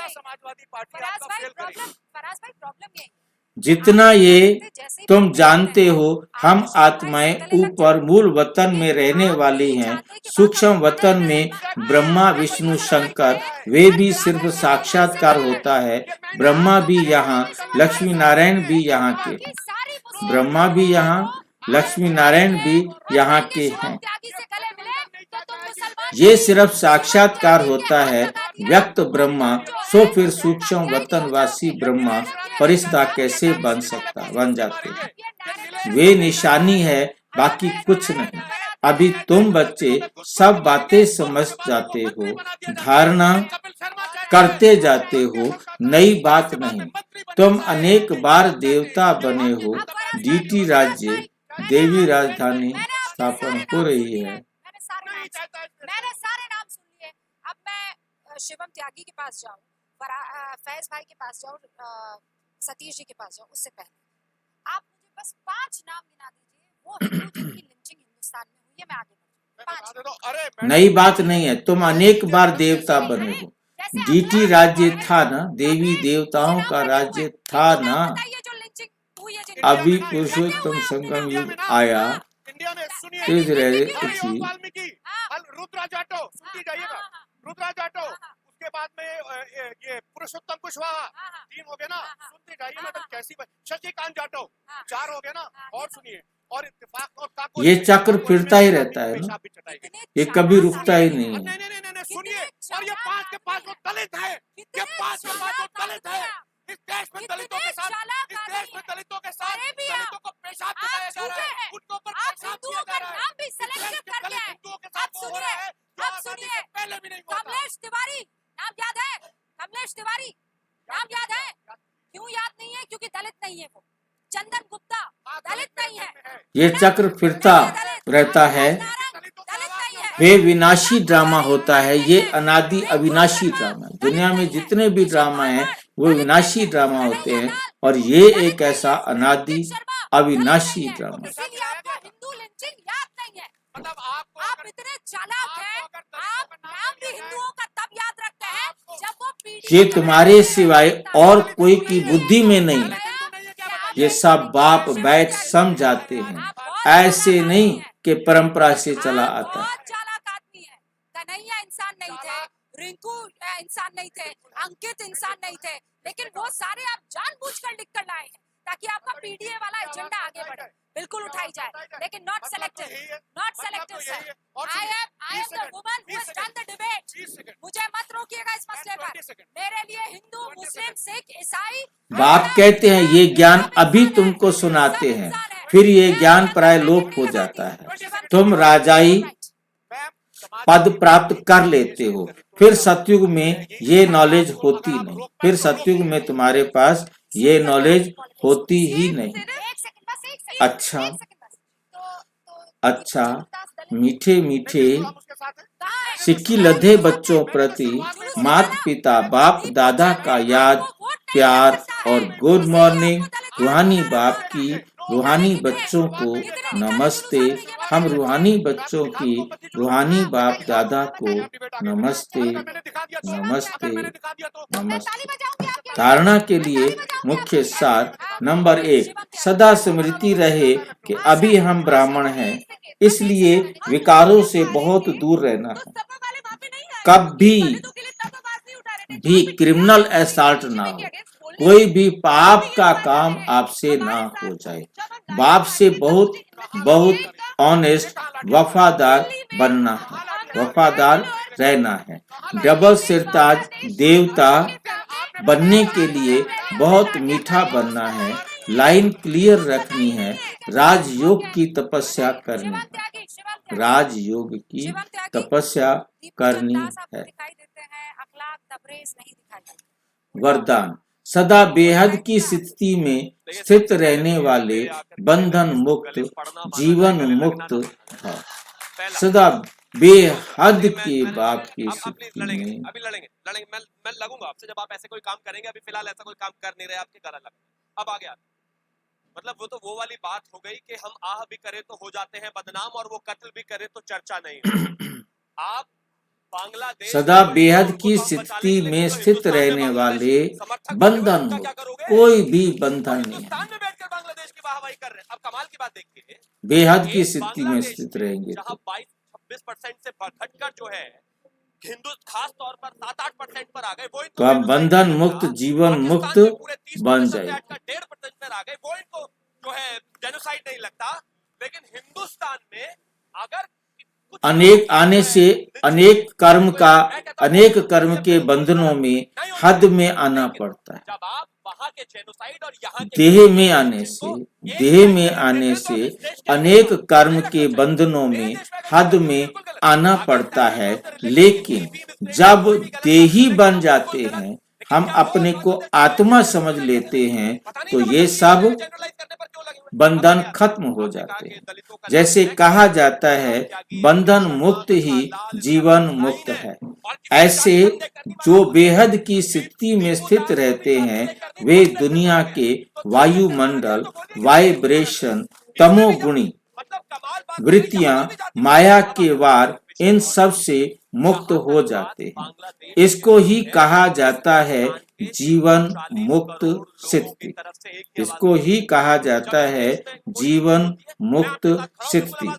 G: समाजवादी पार्टी आपका फेल करेगी।
A: जितना ये तुम जानते हो, हम आत्माएं ऊपर मूल वतन में रहने वाली हैं। सूक्ष्म वतन में ब्रह्मा विष्णु शंकर, वे भी सिर्फ साक्षात्कार होता है। ब्रह्मा भी यहाँ, लक्ष्मी नारायण भी यहाँ के, ब्रह्मा भी यहाँ, लक्ष्मी नारायण भी यहाँ के हैं। ये सिर्फ साक्षात्कार होता है। व्यक्त ब्रह्मा, सो फिर सूक्ष्म वतनवासी ब्रह्मा फरिश्ता कैसे बन जाते हैं? वे निशानी है, बाकी कुछ नहीं। अभी तुम बच्चे सब बातें समझ जाते हो, धारणा करते जाते हो, नई बात नहीं। तुम अनेक बार देवता बने हो। डीटी राज्य, देवी राजधानी स्थापन हो रही है।
F: मैंने सारे नाम सुन लिए। अब मैं शिवम त्यागी के पास जाऊं, फैज भाई के पास जाऊं, सतीश जी के पास जाऊं, उससे पहले आप मुझे बस 5 नाम गिना दीजिए वो हिंदू जिनकी लिंचिंग हिंदुस्तान में हुई है। मैं आगे बढ़ूं। 5
A: नई बात नहीं है, तुम अनेक बार देवता बने हो। डीटी राज्य था ना, देवी देवताओं का राज्य था ना। अभी पुरुषोत्तम संगम युग आया, तेज रहे
G: रुद्रा जाटो, सुनती जाइएगा, रुद्रा जाटो, उसके बाद में ये पुरुषोत्तम कुशवाहा, 3 हो गए ना, सुनते जाइए ना, कैसी शशिकांत जाटो, 4 हो गए ना, और सुनिए, और इत्तेफाक और ताको,
A: ये चक्र फिरता ही रहता है ना, ये कभी रुकता ही नहीं है।
G: नहीं सुनिए, और ये 5 के 5 वो दलित है, ये 5 के 5 वो दलित है। इस देश में दलितों के साथ, इस देश में दलितों के साथ दलितों को पेशाब दिखाया जा रहा है, उनके ऊपर पेशाब किया जा रहा है। हिंदुओं के साथ वो हो रहा है, जो
F: क्योंकि दलित नहीं है वो। चंदन गुप्ता दलित नहीं है,
A: ये चक्र फिरता रहता है।
F: दलित नहीं है।
A: वे विनाशी ड्रामा होता है, ये अनादि अविनाशी ड्रामा। दुनिया में जितने भी ड्रामा हैं वो विनाशी ड्रामा होते हैं और ये एक ऐसा अनादि अविनाशी ड्रामा।
F: इसीलिए आपको हिंदू लिंचिंग याद नहीं है। आप इतने चालाक हैं, आप नाम भी हिंदुओं का तब याद रखते हैं जब वो पीढ़ी
A: ये तुम्हारे सिवाय और कोई की बुद्धि में नहीं है। ये सब बाप बैठ समझाते हैं, ऐसे नहीं कि परंपरा से चला आता है।
F: बहुत चालाक आदमी है। कन्हैया इंसान नहीं थे, रिंकू इंसान नहीं थे, अंकित इंसान नहीं थे, लेकिन वो सारे आप जानबूझकर लिख कर लाए हैं ताकि आपका पीडीए वाला एजेंडा आगे बढ़े। बिल्कुल उठाई जाए, लेकिन not selective sir. I am the woman who has done the debate. मुझे मत रोकिएगा इस मसले पर। मेरे लिए हिंदू, मुस्लिम, सिख, ईसाई,
A: बाप कहते हैं ये ज्ञान अभी तुमको सुनाते हैं, फिर ये ज्ञान प्राय लोप हो जाता है। तुम राजाई पद प्राप्त कर लेते हो, फिर सतयुग में ये नॉलेज होती नहीं। फिर सतयुग में तुम्हारे पास ये नॉलेज होती ही नहीं। अच्छा अच्छा, मीठे मीठे सिक्की लधे बच्चों प्रति माता पिता बाप दादा का याद, प्यार और गुड मॉर्निंग। रूहानी बाप की रूहानी बच्चों को नमस्ते। हम रूहानी बच्चों की रूहानी बाप दादा को नमस्ते नमस्ते नमस्ते। धारणा के लिए मुख्य सार नंबर 1, सदा स्मृति रहे कि अभी हम ब्राह्मण हैं, इसलिए विकारों से बहुत दूर रहना है। कभी भी क्रिमिनल असॉल्ट ना हो, कोई भी पाप का काम आपसे ना हो जाए। बाप से बहुत बहुत ऑनेस्ट वफादार बनना है, वफादार रहना है। डबल सिरताज देवता बनने के लिए बहुत मीठा बनना है, लाइन क्लियर रखनी है, राजयोग की तपस्या करनी है, राजयोग की तपस्या करनी है। वरदान, सदा बेहद की स्थिति में स्थित रहने वाले बंधन मुक्त जीवन मुक्त है। सदा बेहद के बाप की स्थिति में
G: अभी लड़ेंगे मैं लगूंगा आपसे जब आप ऐसे कोई काम करेंगे। अभी फिलहाल ऐसा कोई काम कर नहीं रहे, आपके गला लगा। अब आगे मतलब वो वाली बात हो गई कि हम आह भी करें तो हो जाते हैं बदनाम और वो कत्ल भी करें तो चर्चा नहीं। आप बांग्लादेश
A: सदा बेहद की स्थिति में स्थित रहने वाले बंधन कोई भी बंधन नहीं है।
G: बांग्लादेश की वाहवाही कर रहे हैं। अब कमाल की बात देखिए,
A: बेहद की स्थिति में स्थित रहेंगे
G: जहां 22-26% से घटकर जो है हिंदू खास तौर पर 7-8% पर आ गए, वो
A: तो आप बंधन मुक्त जीवन मुक्त बन जाए।
G: 1.5% पर आ गए, वो इनको जो है जेनोसाइड नहीं लगता। लेकिन हिंदुस्तान में अगर
A: अनेक आने से अनेक कर्म के बंधनों में हद में आना पड़ता है।
G: जब आप वहां के जेनोसाइड और यहाँ
A: देह में आने से अनेक कर्म के बंधनों में हद में आना पड़ता है। लेकिन जब देही बन जाते हैं, हम अपने को आत्मा समझ लेते हैं, तो ये सब बंधन खत्म हो जाते हैं। जैसे कहा जाता है बंधन मुक्त ही जीवन मुक्त है। ऐसे जो बेहद की स्थिति में स्थित रहते हैं, वे दुनिया के वायुमंडल, वाइब्रेशन, तमोगुणी वृत्तियां, माया के वार, इन सब से मुक्त हो जाते हैं। इसको ही कहा जाता है जीवन मुक्त स्थिति। इसको ही कहा जाता है जीवन मुक्त स्थिति,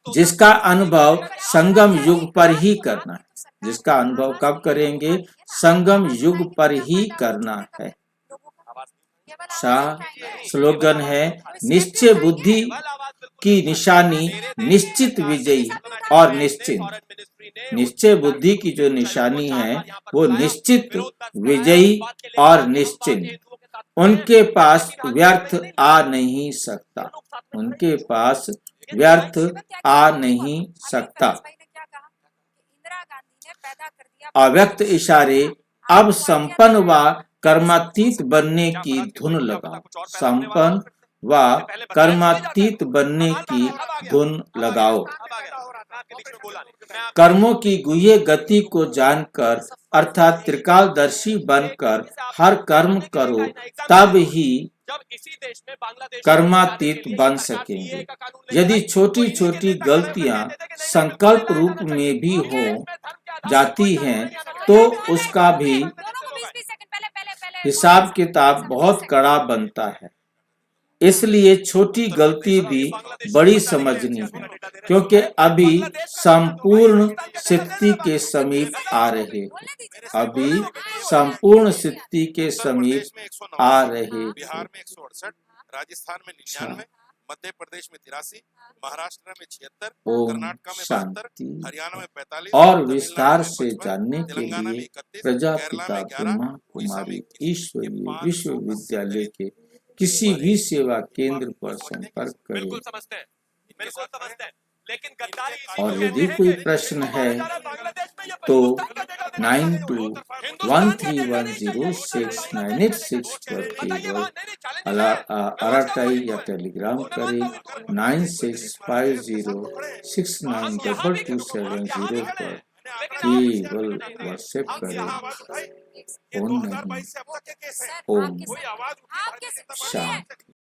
A: जिसका अनुभव संगम युग पर ही करना है। जिसका अनुभव कब करेंगे? संगम युग पर ही करना है। स्लोगन है निश्चय बुद्धि की निशानी निश्चित विजयी और निश्चित। निश्चय बुद्धि की जो निशानी है वो निश्चित विजयी और निश्चित। उनके पास व्यर्थ आ नहीं सकता, उनके पास व्यर्थ आ नहीं सकता। अव्यक्त इशारे अब संपन्न व कर्मातीत बनने की धुन लगाओ। संपन्न व कर्मातीत बनने की धुन लगाओ। कर्मों की गुह्य गति को जानकर अर्थात त्रिकालदर्शी बनकर हर कर्म करो, तब ही कर्मातीत बन सकेंगे। यदि छोटी छोटी गलतियां संकल्प रूप में भी हो जाती हैं, तो उसका भी हिसाब किताब बहुत कड़ा बनता है। इसलिए छोटी गलती भी बड़ी समझनी है, क्योंकि अभी संपूर्ण स्थिति के समीप आ रहे हैं। अभी संपूर्ण स्थिति के समीप आ रहे हैं।
G: बिहार में 168, राजस्थान में 99, मध्य प्रदेश में 83, महाराष्ट्र में 76,
A: ओम
G: कर्नाटक में 72,
A: शांति।
G: हरियाणा में 45
A: और विस्तार से जानने के लिए प्रजापिता ब्रह्मा कुमारी ईश्वरीय विश्वविद्यालय के किसी भी सेवा केंद्र पर संपर्क करें। और यदि कोई प्रश्न है तो 9213106986 पर केवल अराटाई या टेलीग्राम करें। 9650692270 पर केवल व्हाट्सएप करें। फोन नहीं। ओम
F: आप कैसे
A: शांति।